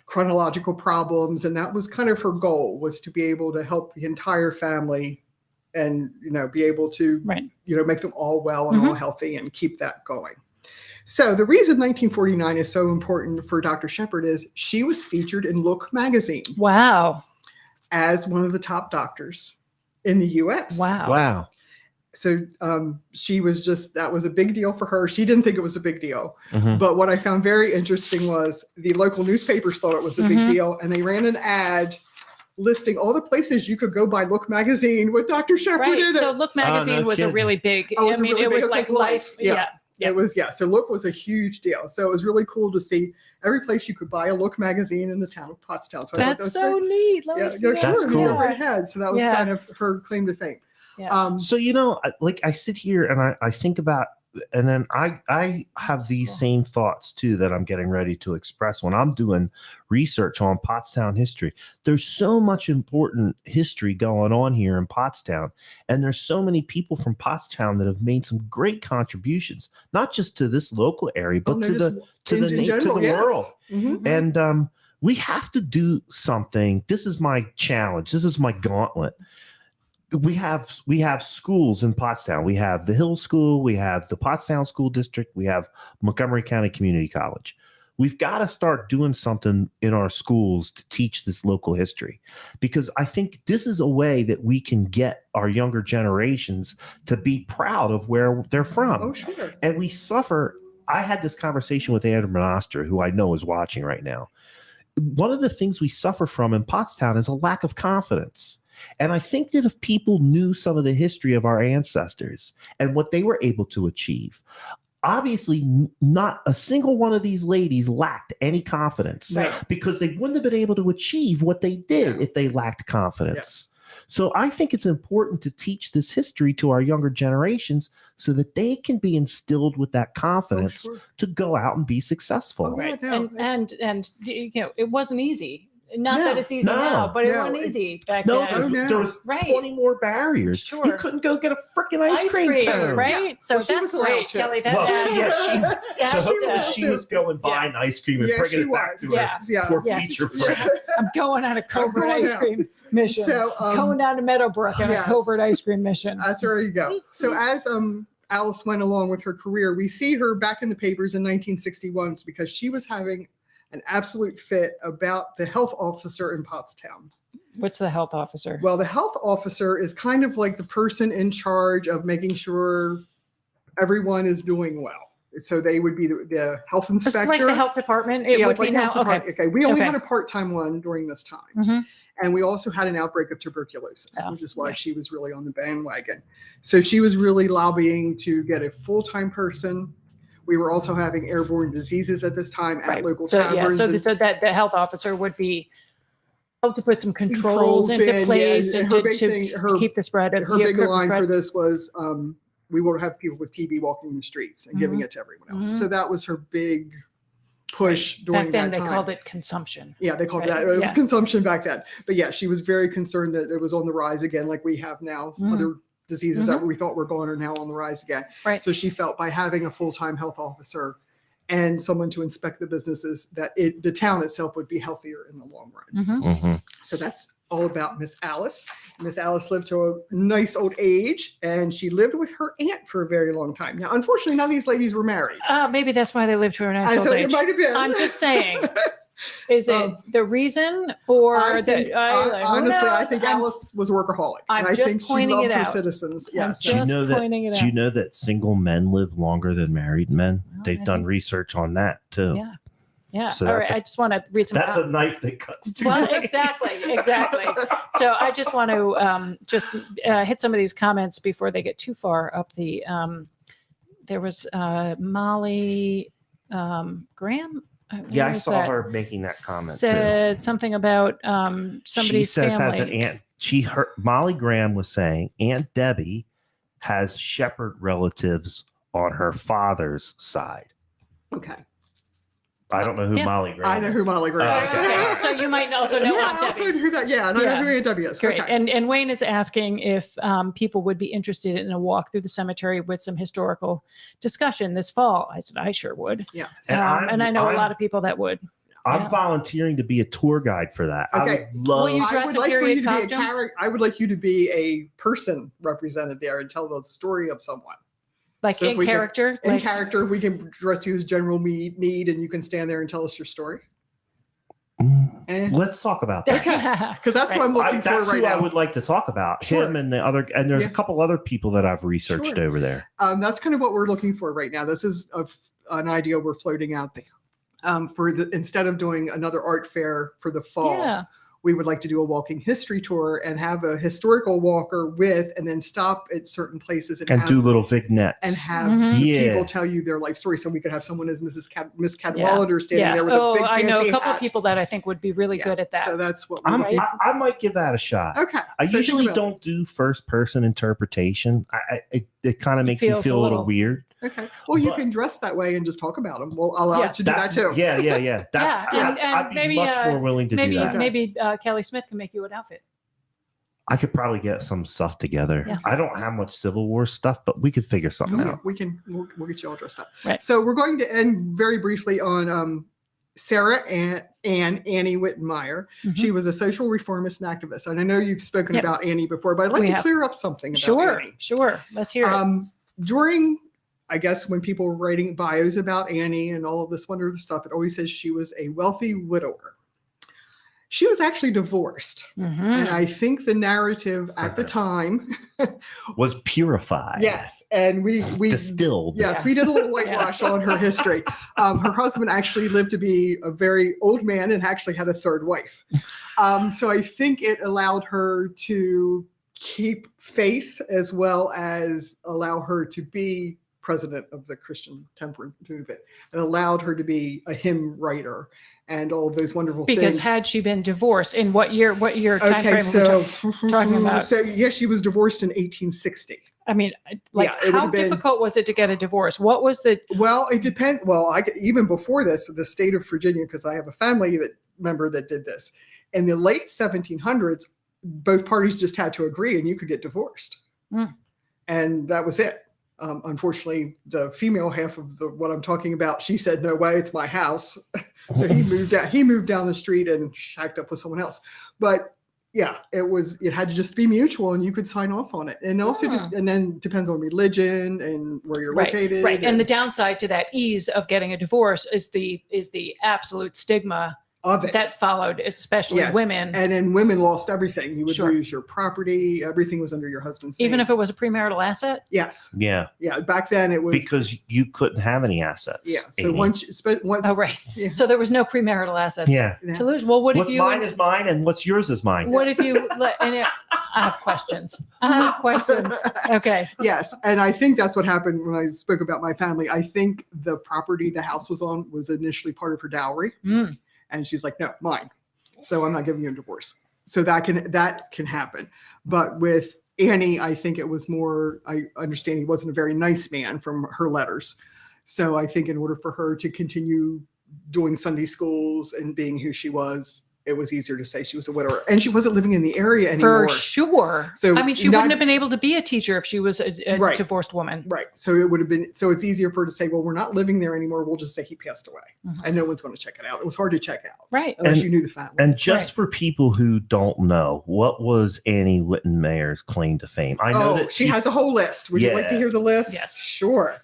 chronological problems. And that was kind of her goal, was to be able to help the entire family and, be able to, make them all well and all healthy and keep that going. So the reason 1949 is so important for Dr. Shepard is she was featured in Look magazine. Wow. As one of the top doctors in the U.S. Wow. So she was that was a big deal for her. She didn't think it was a big deal. But what I found very interesting was the local newspapers thought it was a big deal. And they ran an ad listing all the places you could go buy Look magazine with Dr. Shepard in it. So Look magazine was a really big, it was like Life. Yeah. It was, so Look was a huge deal. So it was really cool to see every place you could buy a Look magazine in the town of Pottstown. So that's so neat. That's cool. So that was kind of her claim to fame. Yeah. So, I sit here and I think about, and then I have these same thoughts too that I'm getting ready to express when I'm doing research on Pottstown history. There's so much important history going on here in Pottstown, and there's so many people from Pottstown that have made some great contributions, not just to this local area, but to the world. And we have to do something. This is my challenge. This is my gauntlet. We have schools in Pottstown. We have the Hill School. We have the Pottstown School District. We have Montgomery County Community College. We've got to start doing something in our schools to teach this local history, because I think this is a way that we can get our younger generations to be proud of where they're from. Oh, sure. And we suffer. I had this conversation with Andrew Monaster, who I know is watching right now. One of the things we suffer from in Pottstown is a lack of confidence. And I think that if people knew some of the history of our ancestors and what they were able to achieve, obviously not a single one of these ladies lacked any confidence, because they wouldn't have been able to achieve what they did if they lacked confidence. So I think it's important to teach this history to our younger generations so that they can be instilled with that confidence to go out and be successful. And it wasn't easy. Not that it's easy now, but it wasn't easy back then. There was Right. 20 more barriers. Sure. You couldn't go get a freaking ice cream cone. right? Yeah. So Well, she that's was allowed great, to. Kelly. That Well, adds- so hopefully adds- she was going buying ice cream and Yeah, bringing she it back was. to Yeah. her poor Yeah. future friends. I'm going on a covert going ice out. cream mission. So, going down to Meadowbrook on a yeah. covert ice cream mission. That's where you go. So as Alice went along with her career, we see her back in the papers in 1961 because she was having an absolute fit about the health officer in Pottstown. What's the health officer? Well, the health officer is kind of like the person in charge of making sure everyone is doing well. So they would be the health Just inspector. like the health department. It Yeah, would it's be like now. health department. Okay. We only Okay. had a part-time one during this time. Mhm. And we also had an outbreak of tuberculosis, Oh, which is why yeah. she was really on the bandwagon. So she was really lobbying to get a full-time person. We were also having airborne diseases at this time at Right. local So taverns. and so that the health officer would be help to put some controls into in, place and and her to, big to thing, her, keep the spread of her the big curtain line spread. for this was, we won't have people with TB walking the streets and giving it to everyone else. Mhm. So that was her big push during Back then that they time. called it consumption. Yeah, they called Right, that. It was yeah. consumption back then. But yeah, she was very concerned that it was on the rise again, like we have now. Mm. Other diseases that we thought were gone are now on the rise again. Right. So she felt by having a full-time health officer and someone to inspect the businesses that the town itself would be healthier in the long run. Mhm. So that's all about Miss Alice. Miss Alice lived to a nice old age, and she lived with her aunt for a very long time. Now, unfortunately, none of these ladies were married. Maybe that's why they lived to a nice And old so age. it might have been. I'm just saying. Is it Um, the reason or I think, who honestly, I knows? think Alice was a workaholic. I'm and I just think she pointing loved it her out. citizens. I'm Yes. Do you just know that- pointing it Do you out. know that single men live longer than married men? Well, They've I done think- research on that too. Yeah. Yeah. So All that's right. I just want to read some. That's a knife that cuts too. Well, exactly. So I just want to hit some of these comments before they get too far up the. There was Molly Graham. Yeah, where I was saw that? her making that comment too. Said something about She somebody's says family. has an aunt. Molly Graham was saying Aunt Debbie has Shepard relatives on her father's side. Okay. I don't know who Yeah. Molly Graham. I know who is. Molly Graham is. Okay. So you might also know yeah, Aunt I also Debbie. know who that. Yeah, and I Yeah. know who Aunt Debbie is. Great. Okay. And Wayne is asking if people would be interested in a walk through the cemetery with some historical discussion this fall. I said, I sure would. Yeah. And I know a lot of people that would. I'm Yeah. volunteering to be a tour guide for that. Okay. I would love. Will you I dress would in like for you period to be a costume? character. I would like you to be a person represented there and tell the story of someone. Like So if in we can- character? In Like- character, we can dress you as General Meade, and you can stand there and tell us your story. Let's talk about that. Because that's what I'm looking for That's right who I now. would like to talk about. Sure. Him and the other, and there's Yeah. a couple other people that I've researched Sure. over there. That's kind of what we're looking for right now. This is an idea we're floating out there. Instead of doing another art fair for the fall, Yeah. we would like to do a walking history tour and have a historical walker and then stop at certain places And do little vignettes. and have Mhm. Yeah. people tell you their life story. So we could have someone as Miss Cadwallader standing Yeah. there with a big I fancy know a couple hat. of people that I think would be really Yeah. good at that. So that's what we Right. I might give that a shot. Okay. I so think usually about it. don't do first person interpretation. It kind of makes me feels feel a a little little- weird. Okay. Well, you But- can dress that way and just talk about them. Well, I'll allow Yeah. you to do that too. Yeah. Yeah, and I'd be maybe, much more willing to maybe do that. maybe Kelly Smith can make you an outfit. I could probably get some stuff together. Yeah. I don't have much Civil War stuff, but we could figure something Okay, out. we'll get you all dressed up. Right. So we're going to end very briefly on Sarah and Annie Wittenmeyer. Mhm. She was a social reformist and activist. And I know you've spoken Yep. about Annie before, but I'd like We to have. clear up something about Sure, Annie. sure. Let's hear it. During, I guess, when people were writing bios about Annie and all of this wonderful stuff, it always says she was a wealthy widower. She was actually divorced. Mhm. And I think the narrative at the time, Was purified. yes, and we Distilled. yes, we did a little whitewash on her history. Her husband actually lived to be a very old man and actually had a third wife. So I think it allowed her to keep face as well as allow her to be president of the Christian temperance movement and allowed her to be a hymn writer and all of those wonderful Because things. had she been divorced, in what year time Okay, frame are we so talking about? So yes, she was divorced in 1860. I mean, like, Yeah, it how would've been- difficult was it to get a divorce? What was the? Well, it depends. Well, even before this, the state of Virginia, because I have a family that member that did this. In the late 1700s, both parties just had to agree and you could get divorced. And that was it. Unfortunately, the female half of what I'm talking about, she said, no way, it's my house. So he moved down the street and shacked up with someone else. But yeah, it had to just be mutual and you could sign off on it. And also, and then depends on religion and where you're located. Right. And the downside to that ease of getting a divorce is the absolute stigma of it that followed, especially women. And then women lost everything. You would lose your property. Everything was under your husband's name. Even if it was a premarital asset? Yes. Yeah. Yeah. Back then it was. Because you couldn't have any assets. Yeah. So once. Oh, right. Yeah. So there was no premarital assets. Yeah. To lose. Well, what's mine is mine and what's yours is mine. What if you I have questions. Okay. Yes. And I think that's what happened when I spoke about my family. I think the property the house was on was initially part of her dowry. And she's like, no, mine. So I'm not giving you a divorce. So that can happen. But with Annie, I think it was more, I understand he wasn't a very nice man from her letters. So I think in order for her to continue doing Sunday schools and being who she was, it was easier to say she was a widower. And she wasn't living in the area anymore. For sure. So I mean, she wouldn't have been able to be a teacher if she was a divorced woman. Right. So it would have been, so it's easier for her to say, well, we're not living there anymore. We'll just say he passed away. And no one's going to check it out. It was hard to check out. Right. Unless you knew the family. And just for people who don't know, what was Annie Wittenmeyer's claim to fame? I know that she has a whole list. Would you like to hear the list? Yes. Sure.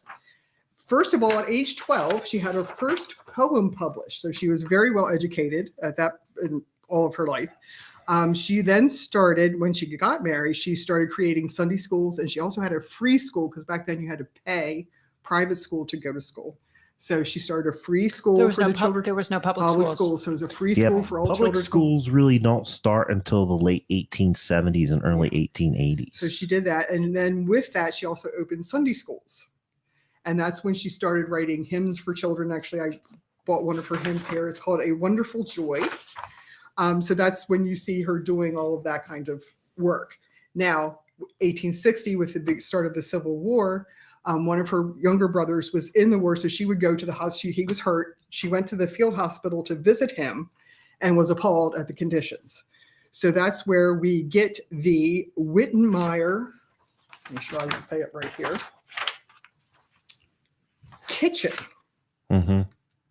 First of all, at age 12, she had her first poem published. So she was very well educated at that in all of her life. She then started, when she got married, she started creating Sunday schools, and she also had a free school because back then you had to pay private school to go to school. So she started a free school for the children. There was no public school. So it was a free school for all children. Public schools really don't start until the late 1870s and early 1880s. So she did that. And then with that, she also opened Sunday schools. And that's when she started writing hymns for children. Actually, I bought one of her hymns here. It's called A Wonderful Joy. So that's when you see her doing all of that kind of work. Now, 1860, with the big start of the Civil War, one of her younger brothers was in the war, so she would go to the hospital. He was hurt. She went to the field hospital to visit him and was appalled at the conditions. So that's where we get the Wittenmeyer, make sure I say it right here, kitchen.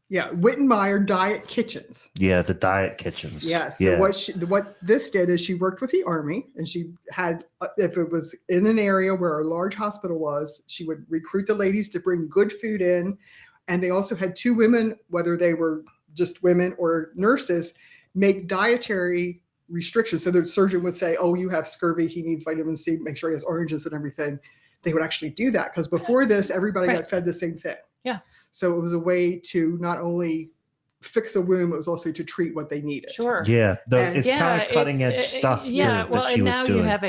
Yeah, Wittenmeyer Diet Kitchens. Yeah, the diet kitchens. Yeah. So what this did is she worked with the Army, and she had, if it was in an area where a large hospital was, she would recruit the ladies to bring good food in. And they also had two women, whether they were just women or nurses, make dietary restrictions. So the surgeon would say, oh, you have scurvy, he needs vitamin C, make sure he has oranges and everything. They would actually do that because before this, everybody got fed the same thing. Yeah. So it was a way to not only fix a wound, it was also to treat what they needed. Sure. Yeah. It's kind of cutting edge stuff. Yeah. Well, and now you have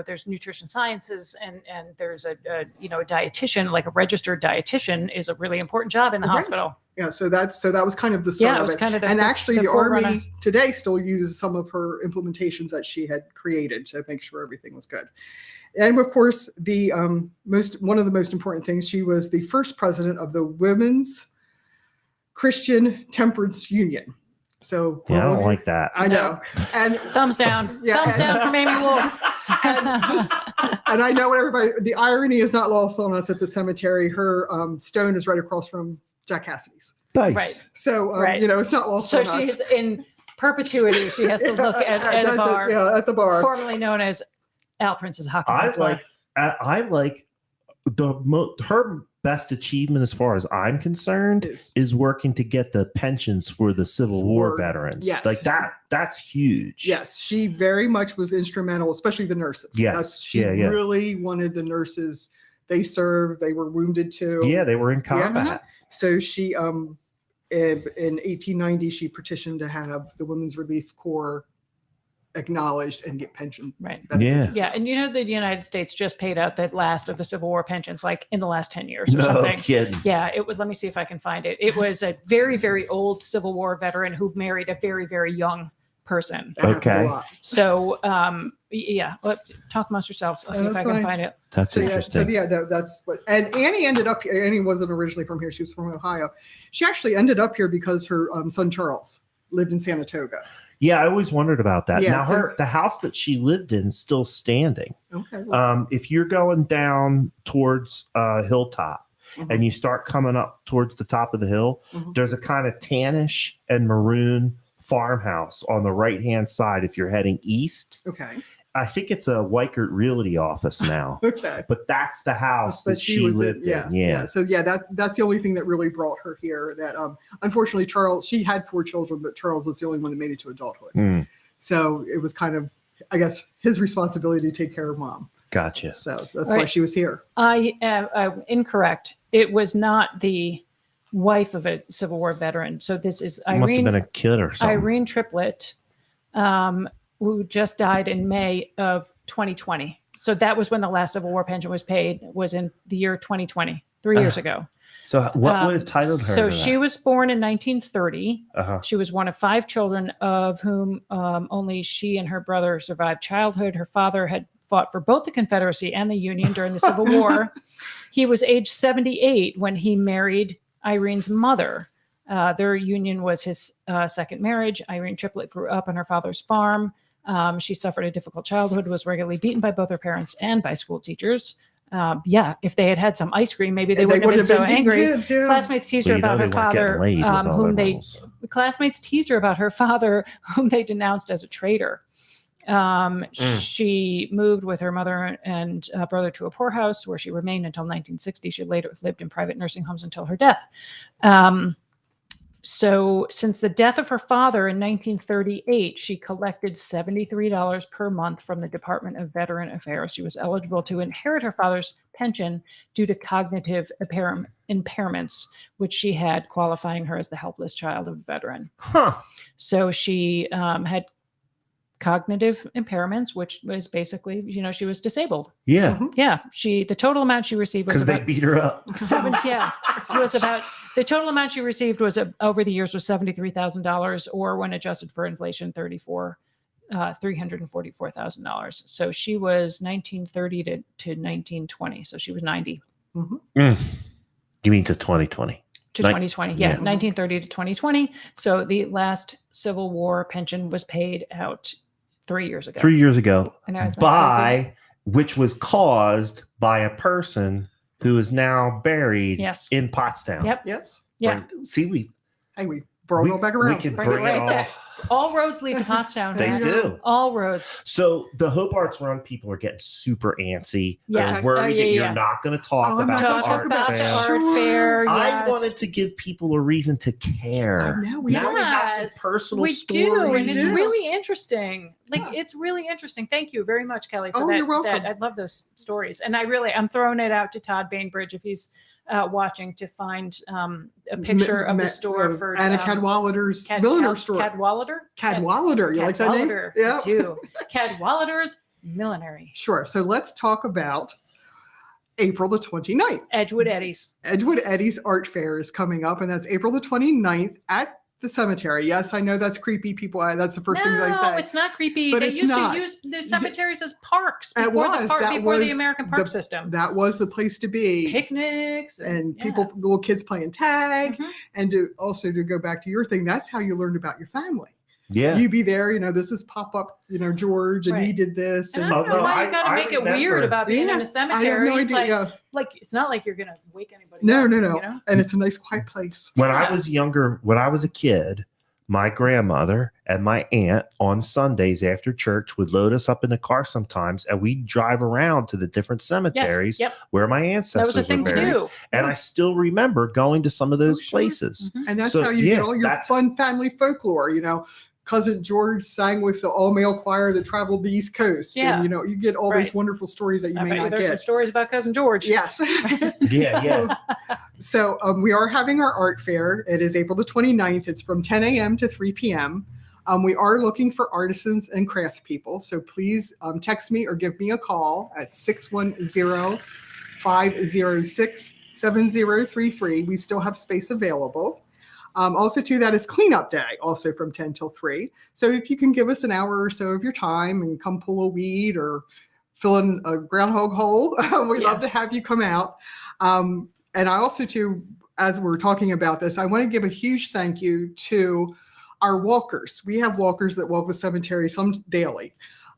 there's nutrition sciences and there's a dietitian, like a registered dietitian is a really important job in the hospital. Yeah. So that was kind of the start of it. Kind of and actually the Army today still uses some of her implementations that she had created to make sure everything was good. And of course, the one of the most important things, she was the first president of the Women's Christian Temperance Union. So I don't like that. I know. And thumbs down. Thumbs down from Amy Wolf. and I know everybody. The irony is not lost on us at the cemetery. Her stone is right across from Jack Cassidy's. Nice. Right. So it's not lost on us. So she's in perpetuity. She has to look at a bar. At the bar, formerly known as Al Prince's Hockey. I like her best achievement, as far as I'm concerned, is working to get the pensions for the Civil War veterans. Yes. Like that's huge. Yes, she very much was instrumental, especially the nurses. Yes. She really wanted the nurses. They served, they were wounded too. Yeah, they were in combat. Yeah. So she in 1890 she petitioned to have the Women's Relief Corps acknowledged and get pension. Right. Benefits. Yeah. And the United States just paid out the last of the Civil War pensions, like in the last 10 years or something. Kidding. Yeah. It was, let me see if I can find it. It was a very, very old Civil War veteran who married a very, very young person. That happened Okay. a lot. So, yeah, talk amongst yourselves. I'll see if That's I can fine. find it. That's interesting. That's what. And Annie ended up here. Annie wasn't originally from here; she was from Ohio. She actually ended up here because her son Charles lived in Saratoga. Yeah, I always wondered about that. Yeah, Now, the house that she lived in is still standing. Okay. Well, If you're going down towards Hilltop and you start coming up towards the top of the hill, there's a kind of tannish and maroon farmhouse on the right-hand side if you're heading east. okay. I think it's a Weichert Realty office now. Okay. But that's the house that she was lived in. Yeah. So that's the only thing that really brought her here. That unfortunately Charles, she had 4 children, but Charles was the only one that made it to adulthood. Mm, So it was kind of, I guess, his responsibility to take care of mom. gotcha. So that's why she was here. I am incorrect. It was not the wife of a Civil War veteran. So this is It must have Irene, been a kid or something. Irene Triplett, who just died in May of 2020. So that was when the last Civil War pension was paid, was in the year 2020, 3 years ago. So what would have titled her? So to she that? was born in 1930. Uh-huh. She was one of 5 children, of whom only she and her brother survived childhood. Her father had fought for both the Confederacy and the Union during the Civil War. He was age 78 when he married Irene's mother. Their union was his second marriage. Irene Triplett grew up on her father's farm. She suffered a difficult childhood, was regularly beaten by both her parents and by school teachers. If they had had some ice cream, maybe they wouldn't have been so angry. Kids, yeah. Classmates teased her about her father, classmates teased her about her father, whom they denounced as a traitor. She moved with her mother and brother to a poorhouse where she remained until 1960. She later lived in private nursing homes until her death. So since the death of her father in 1938, she collected $73 per month from the Department of Veteran Affairs. She was eligible to inherit her father's pension due to cognitive impairments, which she had, qualifying her as the helpless child of a veteran. Huh. So she had cognitive impairments, which was basically, she was disabled. Yeah. Yeah. The total amount she received was Because they about beat her up. the total amount she received was over the years was $73,000, or when adjusted for inflation, $344,000. So she was 1930 to 1920. So she was 90 You mean to 2020? to 2020. Yeah, 1930 to 2020. So the last Civil War pension was paid out 3 years ago. 3 years ago. I know, isn't that crazy? Which was caused by a person who is now buried in Pottstown. Yep. Yes. Yeah. See, we brought it all back around. We can Bring bring it right it all. back. All roads lead to Pottstown. They man. do. All roads. So the Hobart's Run people are getting super antsy. Yes. They're worried that Yeah. you're not going to talk I'm about not the gonna art talk about fair. the art fair. I Yes. wanted to give people a reason to care. I know. We want to have some personal we stories. do, and it's Yes. really interesting. Yeah. It's really interesting. Thank you very much, Kelly, for Oh, that. you're welcome. I love those stories, and I'm throwing it out to Todd Bainbridge if he's watching, to find a picture of the store for Anna Cadwallader's milliner store. Cadwallader. You like that name? Cadwallader. Yeah. I do. Cadwallader's Millinery. Sure. So let's talk about April the 29th. Edgewood Eddie's. Edgewood Eddie's Art Fair is coming up, and that's April the 29th at the cemetery. Yes, I know that's creepy, people. That's the first thing I say. No, it's not creepy. But They it's used not. to use the cemeteries as parks It before, was. before the American park system. That was the place to be. Picnics and people, little kids playing tag, Mhm. and to go back to your thing. That's how you learned about your family. Yeah. You be there, this is pop up, George, and he Right. did this. And I And don't know no, why you got to I make it remember. weird about being in a I have cemetery. no It's idea. like it's not like you're gonna wake anybody No, up. no. You know? And it's a nice, quiet place. When I Yeah. was younger, when I was a kid, my grandmother and my aunt on Sundays after church would load us up in the car sometimes, and we'd drive around to the different cemeteries Yep. where my That ancestors was a thing were to buried. do. And I still remember going to some of those sure. places. Mhm. And that's So, how you yeah, get all your that's- fun family folklore. Cousin George sang with the all male choir that traveled the East Coast. Yeah. And, you get all Right. those wonderful stories that you I may bet you not there's some get. stories about Cousin George. Yes. Yeah. So we are having our art fair. It is April the 29th. It's from 10 a.m. to 3 p.m. We are looking for artisans and craft people. So please text me or give me a call at 610-506-7033. We still have space available. Also, too, that is cleanup day, also from 10 till 3. So if you can give us an hour or so of your time and come pull a weed or fill in a groundhog hole, we'd love to have you come out. And I also, too, as we're talking about this, I want to give a huge thank you to our walkers. We have walkers that walk the cemetery, some daily.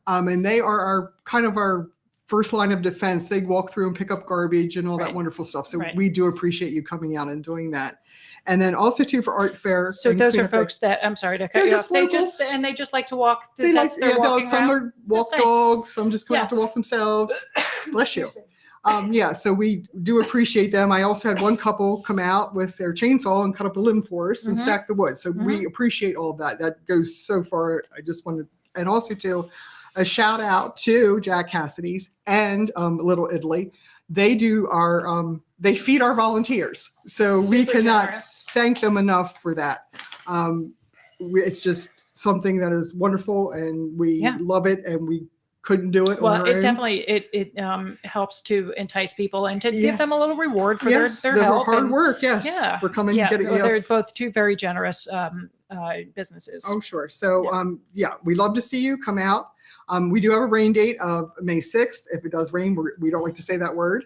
And they are our first line of defense. They walk through and pick up garbage and all that wonderful stuff. So we do appreciate you coming out and doing that. And then also too for art fair. So those are folks that, I'm sorry to cut you off. They just like to walk. They like, some around. are walk dogs, some just come out to walk themselves. Bless you. So we do appreciate them. I also had one couple come out with their chainsaw and cut up a limb for us and stack the wood. So we appreciate all of that. That goes so far. I just wanted, and also too, a shout out to Jack Cassidy's and Little Italy. They do they feed our volunteers. So we cannot thank them enough for that. It's just something that is wonderful and we love it and we couldn't do it. Well, it definitely, it helps to entice people and to give them a little reward for their help. Hard work. For coming and getting. They're both two very generous businesses. Oh, sure. So, we love to see you come out. We do have a rain date of May 6th. If it does rain, we don't like to say that word.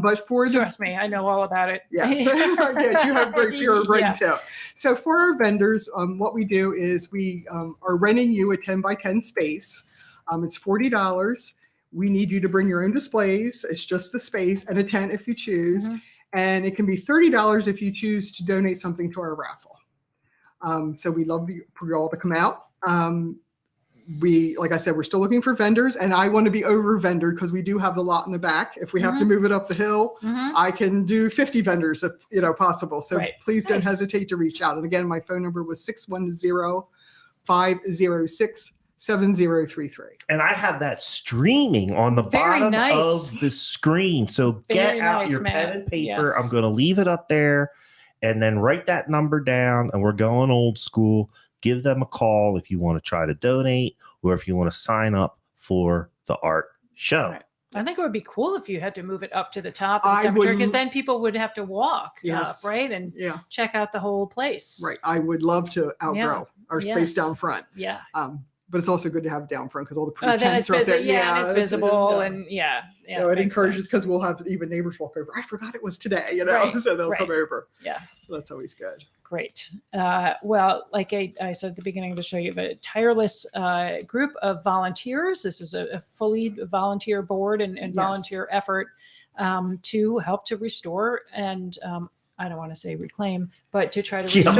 But for trust me, I know all about it. Yes, yes, you have great fear of rain too. So for our vendors, what we do is we are renting you a 10 by 10 space. It's $40. We need you to bring your own displays. It's just the space and a tent if you choose. And it can be $30 if you choose to donate something to our raffle. So we'd love for you all to come out. Like I said, we're still looking for vendors and I want to be over vendored because we do have the lot in the back. If we have to move it up the hill, I can do 50 vendors if possible. So please don't hesitate to reach out. And again, my phone number was 610-506-7033. And I have that streaming on the bottom of the screen. So get out your pen and paper. I'm going to leave it up there and then write that number down. And we're going old school. Give them a call if you want to try to donate or if you want to sign up for the art show. Right. I think it would be cool if you had to move it up to the top of the cemetery because then people would have to walk up, right? And check out the whole place. Right. I would love to outgrow our space down front. Yeah. But it's also good to have it down front because all the pretty tents are up there. And it's visible it encourages because we'll have even neighbors walk over. I forgot it was today, so they'll come over. Yeah. So that's always good. Great. Well, like I said at the beginning of the show, you have a tireless group of volunteers. This is a fully volunteer board and volunteer effort to help to restore and I don't want to say reclaim, but to try to restore.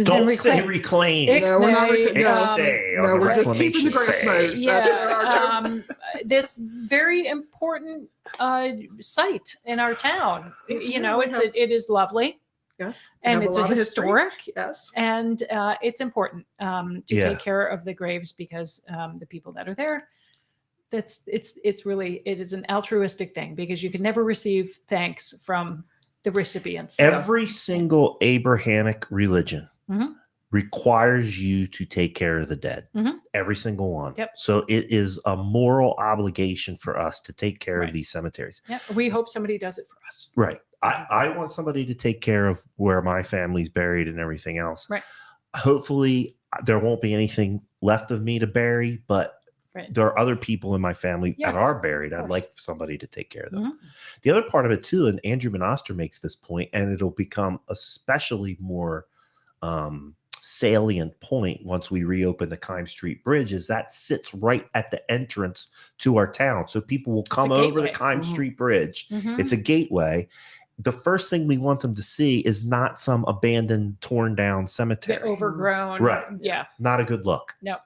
Don't say reclaim. No, we're not no, we're just keeping the grass mode. Yeah. This very important site in our town. It is lovely. Yes. And it's a historic. Yes. And it's important to take care of the graves because the people that are there, it is an altruistic thing because you can never receive thanks from the recipients. Every single Abrahamic religion requires you to take care of the dead. Every single one. Yep. So it is a moral obligation for us to take care of these cemeteries. Yeah. We hope somebody does it for us. Right. I want somebody to take care of where my family's buried and everything else. Right. Hopefully there won't be anything left of me to bury, but there are other people in my family that are buried. I'd like somebody to take care of them. The other part of it too, and Andrew Monaster makes this point, and it'll become especially more salient point once we reopen the Kime Street Bridge, is that sits right at the entrance to our town. So people will come over the Kime Street Bridge. It's a gateway. The first thing we want them to see is not some abandoned, torn down cemetery. They're overgrown. Right. Yeah. Not a good look. No.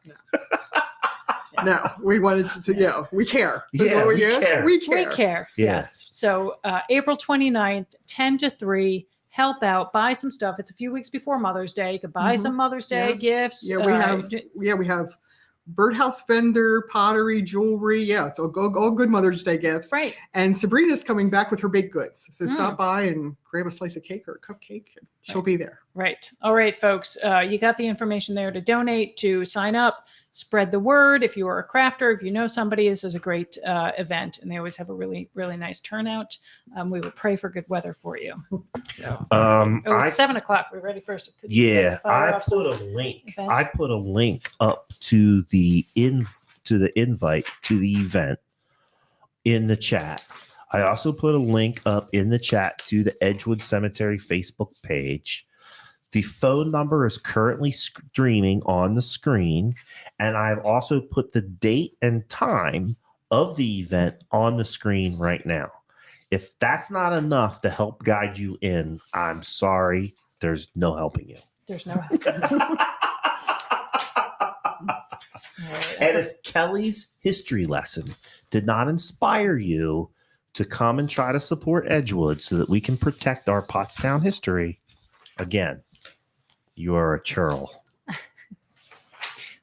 No, we wanted to we care. Yeah, we care. We care. Yes. So April 29th, 10 to 3, help out, buy some stuff. It's a few weeks before Mother's Day. You could buy some Mother's Day gifts. Yeah, we have birdhouse vendor, pottery, jewelry. Yeah, it's all good Mother's Day gifts. Right. And Sabrina's coming back with her baked goods. So stop by and grab a slice of cake or a cupcake. She'll be there. Right. All right, folks. You got the information there to donate, to sign up, spread the word. If you are a crafter, if you know somebody, this is a great event, and they always have a really, really nice turnout. We will pray for good weather for you. So, it's 7:00. We're ready for us. Yeah, I put a link. I put a link up to the invite to the event in the chat. I also put a link up in the chat to the Edgewood Cemetery Facebook page. The phone number is currently streaming on the screen, and I've also put the date and time of the event on the screen right now. If that's not enough to help guide you in, I'm sorry. There's no helping you. There's no helping you. And if Kelly's history lesson did not inspire you to come and try to support Edgewood so that we can protect our Pottstown history, again, you are a churl.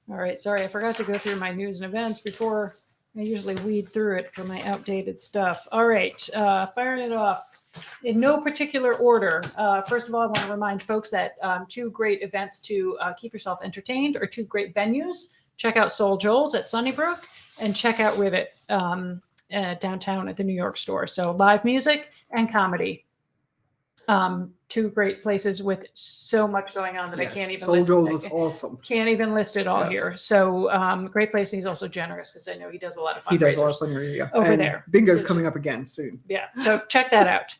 All right. Sorry, I forgot to go through my news and events before. I usually weed through it for my outdated stuff. All right. Firing it off in no particular order. First of all, I want to remind folks that 2 great events to keep yourself entertained, or 2 great venues. Check out Soul Joel's at Sunnybrook, and check out Rivet downtown at the New York store. So live music and comedy. 2 great places with so much going on that I can't even list. Soul Joel is awesome. Can't even list it all here. So great place. And he's also generous, because I know he does a lot of fundraisers. He does a lot of fundraisers over there. Bingo's coming up again soon. Yeah. So check that out.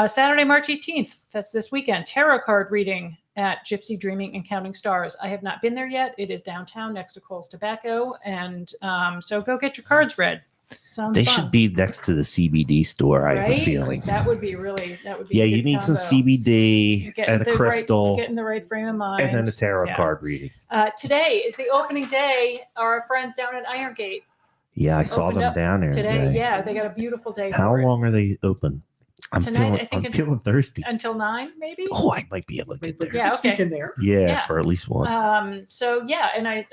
Saturday, March 18th. That's this weekend. Tarot card reading at Gypsy Dreaming and Counting Stars. I have not been there yet. It is downtown next to Cole's Tobacco. And so go get your cards read. Sounds they fun. should be next to the CBD store. I have a feeling that would be really. Yeah, you need some CBD and a crystal, get in the right frame of mind, and then a tarot card reading. Today is the opening day. Our friends down at Irongate. Yeah, I saw them down there today. Yeah, they got a beautiful day. How long are they open? I'm feeling thirsty. Until 9, maybe. Oh, I might be able to get there. Yeah, okay. In there. Yeah, for at least one. So yeah, and I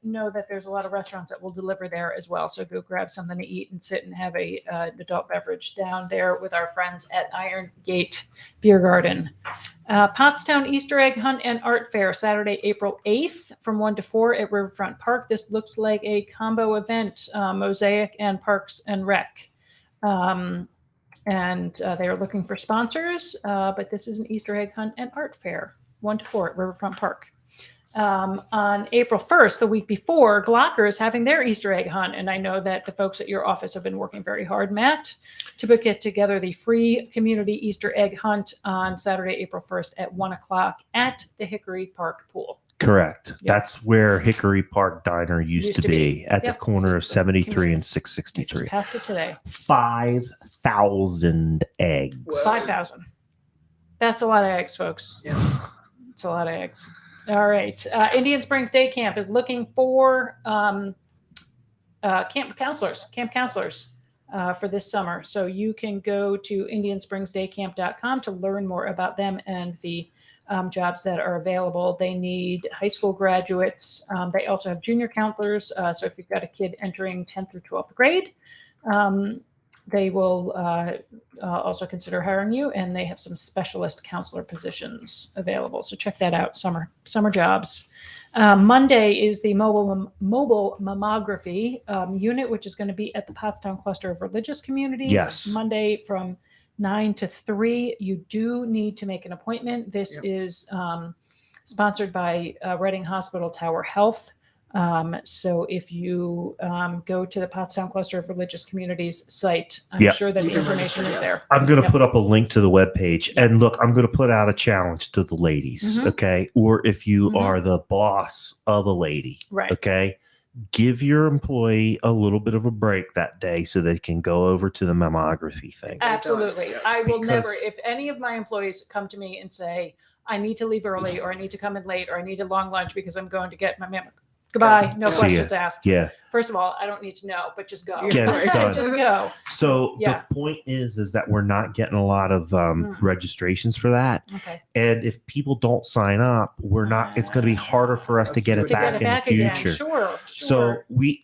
know that there's a lot of restaurants that will deliver there as well. So go grab something to eat and sit and have an adult beverage down there with our friends at Irongate Beer Garden. Pottstown Easter Egg Hunt and Art Fair, Saturday, April 8th from 1 to 4 at Riverfront Park. This looks like a combo event, Mosaic and Parks and Rec. And they are looking for sponsors, but this is an Easter egg hunt and art fair, 1 to 4 at Riverfront Park. On April 1st, the week before, Glocker is having their Easter egg hunt. And I know that the folks at your office have been working very hard, Matt, to put together the free community Easter egg hunt on Saturday, April 1st at 1 o'clock at the Hickory Park Pool. Correct. Yep. That's where Hickory Park Diner used to be at the corner of 73 and 663. I just passed it today. 5,000 eggs. 5,000. That's a lot of eggs, folks. Yes. It's a lot of eggs. All right. Indian Springs Day Camp is looking for camp counselors for this summer. So you can go to indianspringsdaycamp.com to learn more about them and the jobs that are available. They need high school graduates. They also have junior counselors. So if you've got a kid entering 10th through 12th grade, they will also consider hiring you, and they have some specialist counselor positions available. So check that out, summer jobs. Monday is the mobile mammography unit, which is going to be at the Pottstown Cluster of Religious Communities. Yes. Monday from 9 to 3. You do need to make an appointment. This is sponsored by Reading Hospital Tower Health. So if you go to the Pottstown Cluster of Religious Communities site, I'm sure that the information is there. I'm going to put up a link to the webpage. And look, I'm going to put out a challenge to the ladies, okay? Or if you are the boss of a lady, okay? Give your employee a little bit of a break that day so they can go over to the mammography thing. Absolutely. I will never, if any of my employees come to me and say, I need to leave early, or I need to come in late, or I need a long lunch because I'm going to get my mammogram. Goodbye. No questions asked. Yeah. First of all, I don't need to know, but just go. Get it done. Just go. So the point is that we're not getting a lot of registrations for that. Okay. And if people don't sign up, we're not. It's going to be harder for us to get it back in the future. Again. Sure. So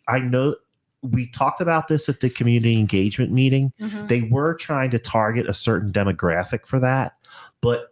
I know we talked about this at the community engagement meeting. Mhm. They were trying to target a certain demographic for that, but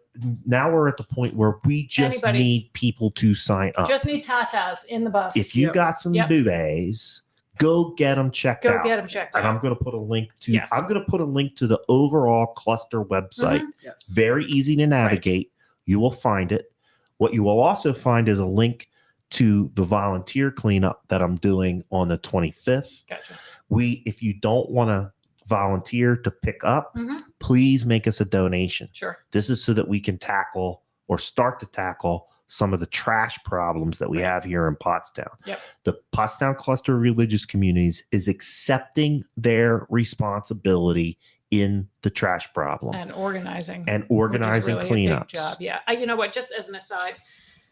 now we're at the point where we just Anybody. need people to sign up. Just need tatas in the bus. If you got some boobies, go get them checked out. Go get them checked And out. I'm going to put a link to. Yes. I'm going to put a link to the overall cluster website. Mhm. Yes. Very easy to navigate. You will find it. What you will also find is a link to the volunteer cleanup that I'm doing on the 25th. Gotcha. If you don't want to volunteer to pick up, Mhm. please make us a donation. Sure. This is so that we can tackle or start to tackle some of the trash problems that we have here in Pottstown. Yep. The Pottstown Cluster of Religious Communities is accepting their responsibility in the trash problem And organizing. and which is organizing really a big cleanups. job. Yeah. You know what? Just as an aside,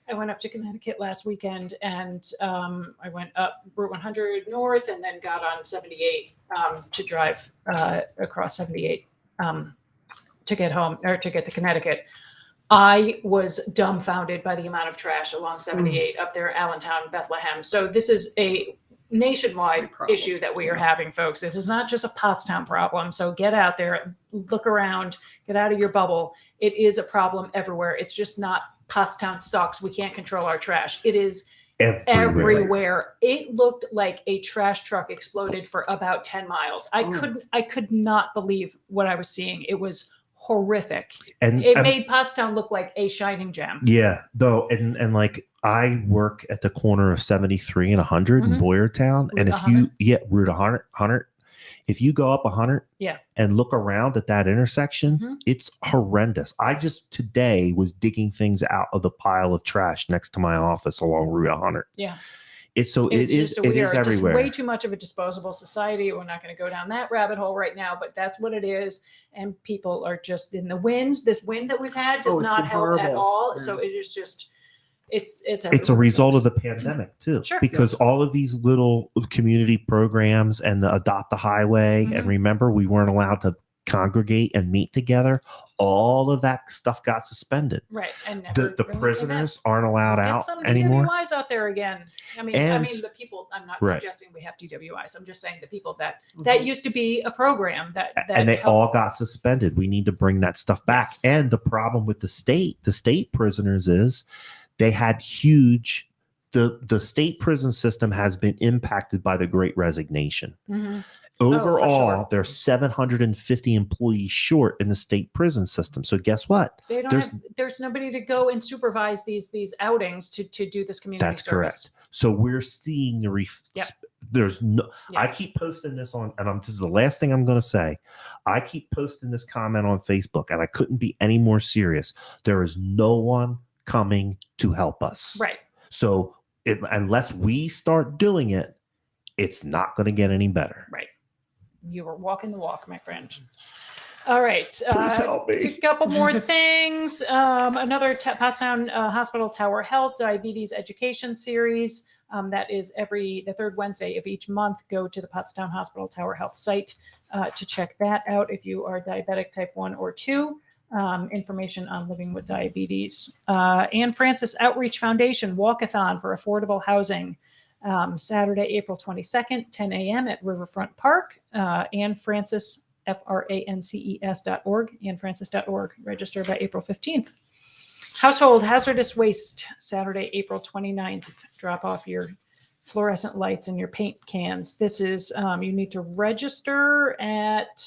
I went up to Connecticut last weekend, and I went up Route 100 north, and then got on 78 to drive across 78 to get home or to get to Connecticut. I was dumbfounded by the amount of trash along 78 up there, Allentown, Bethlehem. So this is a nationwide Problem. issue that we are Yeah. having, folks. This is not just a Pottstown problem. So get out there, look around, get out of your bubble. It is a problem everywhere. It's just not Pottstown sucks. We can't control our trash. It is everywhere. It looked like a trash truck exploded for about 10 miles. I could not believe what I was seeing. It was horrific. And It made Pottstown look like a shining gem. yeah, though, and like I work at the corner of 73 and 100 in Mhm. Boyertown, and Route if you Route 100, if you go up 100 and look around at that intersection, Mhm. it's horrendous. I just today was digging things out of the pile of trash next to my office along Route 100. Yeah. It's Just it is just everywhere. way too much of a disposable society. We're not going to go down that rabbit hole right now, but that's what it is. And people are just in the wind. This wind that we've had does Oh, it's not been help at horrible. all. Yeah. So it is just, it's It's a everywhere, result of folks. the pandemic too, Sure. because Yes. all of these little community programs and the Adopt a Highway, and Mhm. remember we weren't allowed to congregate and meet together. All of that stuff got suspended. Right. And never The really prisoners aren't allowed came back. Get out some anymore. DWIs out there again. I mean, And- the people. I'm not Right. suggesting we have DWIs. I'm just saying the people that Mhm. used to be a program that And they helped. all got suspended. We need to bring that stuff back. Yes. And the problem with the state prisoners is they had huge. The state prison system has been impacted by the Great Resignation. Mhm. Overall, sure. there's 750 employees short in the state prison system. So guess what? They don't There's- there's nobody to go and supervise these outings to do this community That's service. correct. So we're seeing the Yep. there's no. I Yes. keep posting this on, and this is the last thing I'm going to say. I keep posting this comment on Facebook, and I couldn't be any more serious. There is no one coming to help us. Right. So unless we start doing it, it's not going to get any better. Right. You were walking the walk, my friend. All right. Please help me. A couple more things. Another Pottstown Hospital Tower Health Diabetes Education Series. That is the third Wednesday of each month. Go to the Pottstown Hospital Tower Health site to check that out if you are diabetic type 1 or 2. Information on living with diabetes. Anne Francis Outreach Foundation Walkathon for Affordable Housing. Saturday, April 22nd, 10 a.m. at Riverfront Park. Anne Francis, FRANCES.org, annefrancis.org. Register by April 15th. Household hazardous waste, Saturday, April 29th. Drop off your fluorescent lights and your paint cans. This is, you need to register at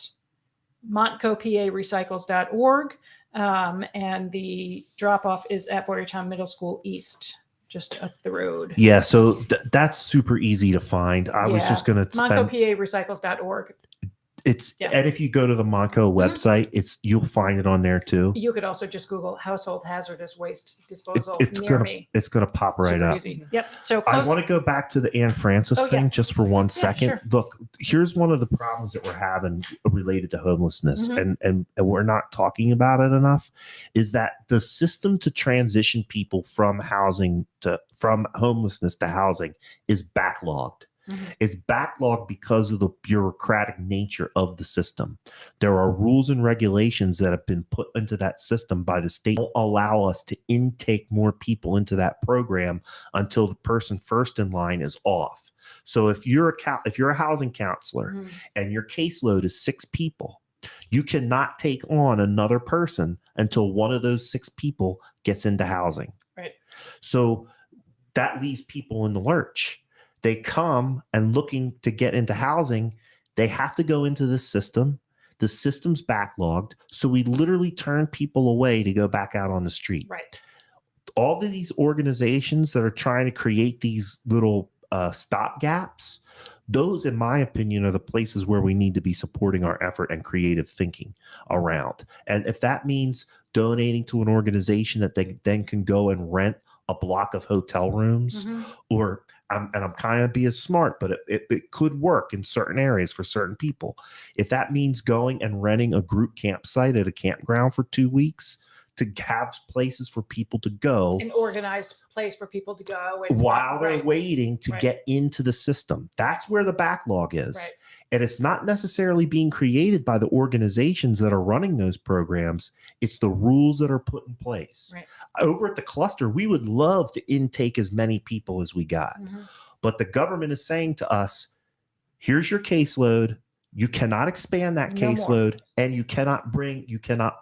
montcoparecycles.org. And the drop off is at Boyertown Middle School East, just up the road. Yeah, so that's super easy to find. I was Yeah. just going to spend. montcoparecycles.org. And if you go to the Monco website, you'll find it on there too. You could also just Google household hazardous waste disposal It's near gonna me. it's gonna pop right Super up. easy. Yep. So I close. want to go back to the Anne Francis Oh, thing yeah. just for 1 second. sure. Look, here's one of the problems that we're having related to homelessness, Mhm. and we're not talking about it enough, is that the system to transition people from homelessness to housing is backlogged. It's backlogged because of the bureaucratic nature of the system. There are rules and regulations that have been put into that system by the state. Don't allow us to intake more people into that program until the person first in line is off. So if you're a housing counselor and your caseload is 6 people, you cannot take on another person until one of those 6 people gets into housing. Right. So that leaves people in the lurch. They come and looking to get into housing, they have to go into the system. The system's backlogged. So we literally turn people away to go back out on the street. Right. All of these organizations that are trying to create these little stop gaps, those, in my opinion, are the places where we need to be supporting our effort and creative thinking around. And if that means donating to an organization that they then can go and rent a block of hotel rooms, or I'm kind of being smart, but it could work in certain areas for certain people. If that means going and renting a group campsite at a campground for 2 weeks to have places for people to go, an organized place for people to go while they're waiting to get into the system. That's where the backlog is. Right. And it's not necessarily being created by the organizations that are running those programs. It's the rules that are put in place. Right. Over at the cluster, we would love to intake as many people as we got. But the government is saying to us, here's your caseload. You cannot expand that caseload, and you cannot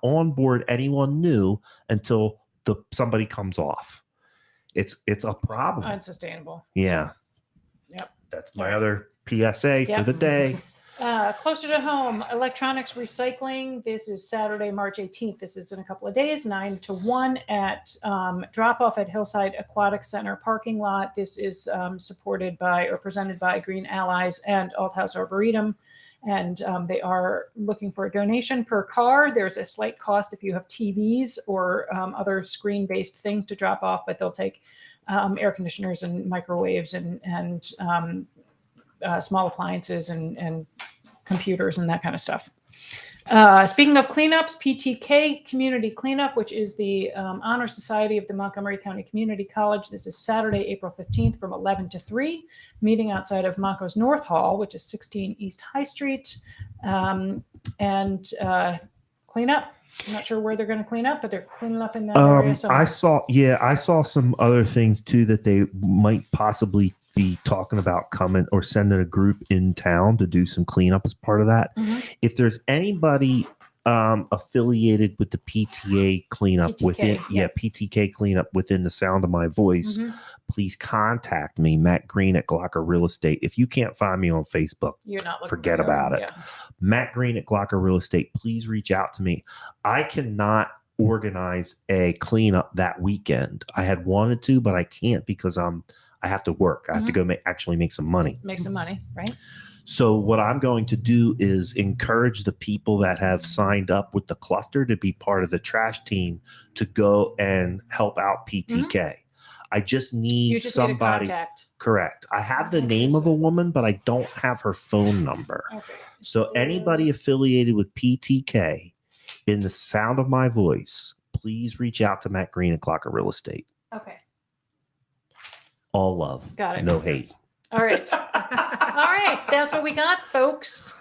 onboard anyone new until somebody comes off. It's a problem. Unsustainable. Yeah. Yep. That's my other PSA for the day. Closer to home, electronics recycling. This is Saturday, March 18th. This is in a couple of days, 9 to 1 at drop-off at Hillside Aquatic Center parking lot. This is supported by or presented by Green Allies and Althouse Arboretum. And they are looking for a donation per car. There's a slight cost if you have TVs or other screen-based things to drop off, but they'll take air conditioners and microwaves and small appliances and computers and that kind of stuff. Speaking of cleanups, PTK Community Cleanup, which is the Honor Society of the Montgomery County Community College. This is Saturday, April 15th from 11 to 3, meeting outside of Monco's North Hall, which is 16 East High Street, and clean up. I'm not sure where they're going to clean up, but they're cleaning up in that area somewhere. I saw some other things too that they might possibly be talking about coming or sending a group in town to do some cleanup as part of that. If there's anybody affiliated with the PTA cleanup PTK cleanup within the sound of my voice, please contact me, Matt Green at Glocker Real Estate. If you can't find me on Facebook, you're not looking forget about it. Yeah. Matt Green at Glocker Real Estate, please reach out to me. I cannot organize a cleanup that weekend. I had wanted to, but I can't because I have to work. I have to go actually make some money. Make some money, right? So what I'm going to do is encourage the people that have signed up with the cluster to be part of the trash team to go and help out PTK. I just need somebody. Need a contact. Correct. I have the name of a woman, but I don't have her phone number. Okay. So anybody affiliated with PTK in the sound of my voice, please reach out to Matt Green at Glocker Real Estate. Okay. All love. Got it. No hate. All right. All right. That's what we got, folks.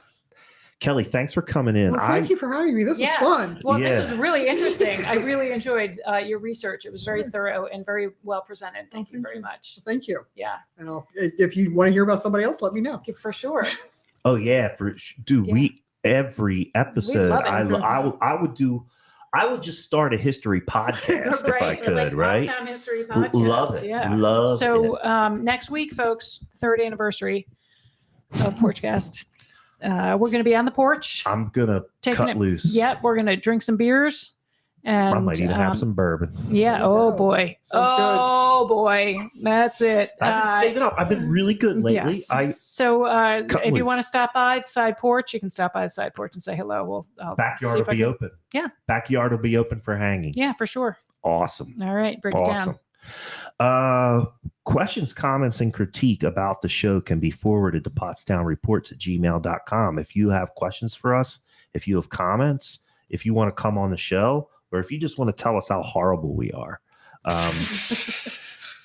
Kelly, thanks for coming in. Well, thank you for having me. This was fun. Well, this was really interesting. I really enjoyed your research. It was very thorough and very well presented. Thank you very much. Thank you. Yeah. And if you want to hear about somebody else, let me know. For sure. Oh yeah, every episode I would just start a history podcast if I could, right? Pottstown history podcast. Love it. Yeah. Love so it. Next week, folks, 3rd anniversary of Porchcast. We're going to be on the porch. I'm going to cut loose. Yeah, we're going to drink some beers. And I might even have some bourbon. Yeah. Oh boy. Sounds good. Boy. That's it. I've been saving up. I've been really good lately. Yes. If you want to stop by the side porch, you can stop by the side porch and say hello. Backyard will be open. Yeah. Backyard will be open for hanging. Yeah, for sure. Awesome. All right. Break it down. Questions, comments, and critique about the show can be forwarded to pottstownreports@gmail.com. If you have questions for us, if you have comments, if you want to come on the show, or if you just want to tell us how horrible we are,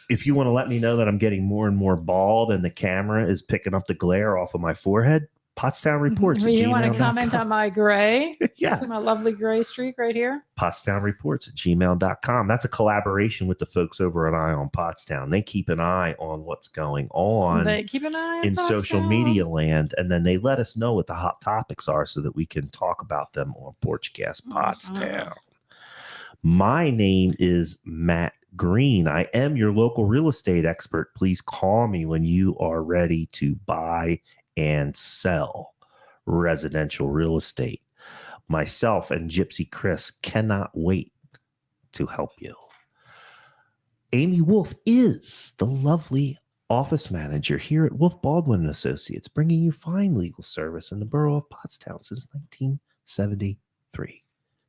If you want to let me know that I'm getting more and more bald and the camera is picking up the glare off of my forehead, Pottstown Reports at You want to comment gmail.com. on my gray? Yeah. My lovely gray streak right here. Pottstown Reports at gmail.com. That's a collaboration with the folks over at Eye on Pottstown. They keep an eye on what's going on They keep an eye on in social Pottstown. media land, and then they let us know what the hot topics are so that we can talk about them on Porchcast Pottstown. My name is Matt Green. I am your local real estate expert. Please call me when you are ready to buy and sell residential real estate. Myself and Gypsy Chris cannot wait to help you. Amy Wolf is the lovely office manager here at Wolf Baldwin and Associates, bringing you fine legal service in the borough of Pottstown since 1973.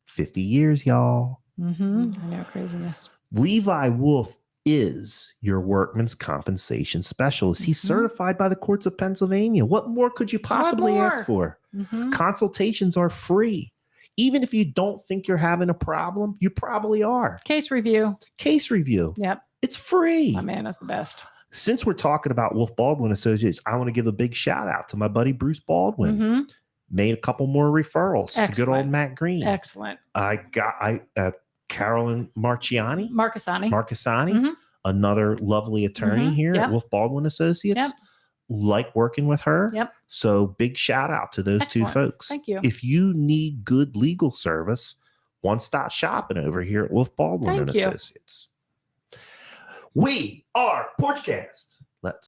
50 years, y'all. I know, craziness. Levi Wolf is your workman's compensation specialist. He's certified by the courts of Pennsylvania. What more could you possibly ask for? Consultations are free. Even if you don't think you're having a problem, you probably are. Case review. Case review. Yep. It's free. My man is the best. Since we're talking about Wolf Baldwin Associates, I want to give a big shout out to my buddy Bruce Baldwin. Made a couple more referrals to good old Matt Green. Excellent. I got Carolyn Marcucci, Marcucci. another lovely attorney here at Wolf Baldwin Associates. Like working with her. So big shout out to those two folks. Thank you. If you need good legal service, one-stop shopping over here at Wolf Baldwin and Associates. We are Porchcast.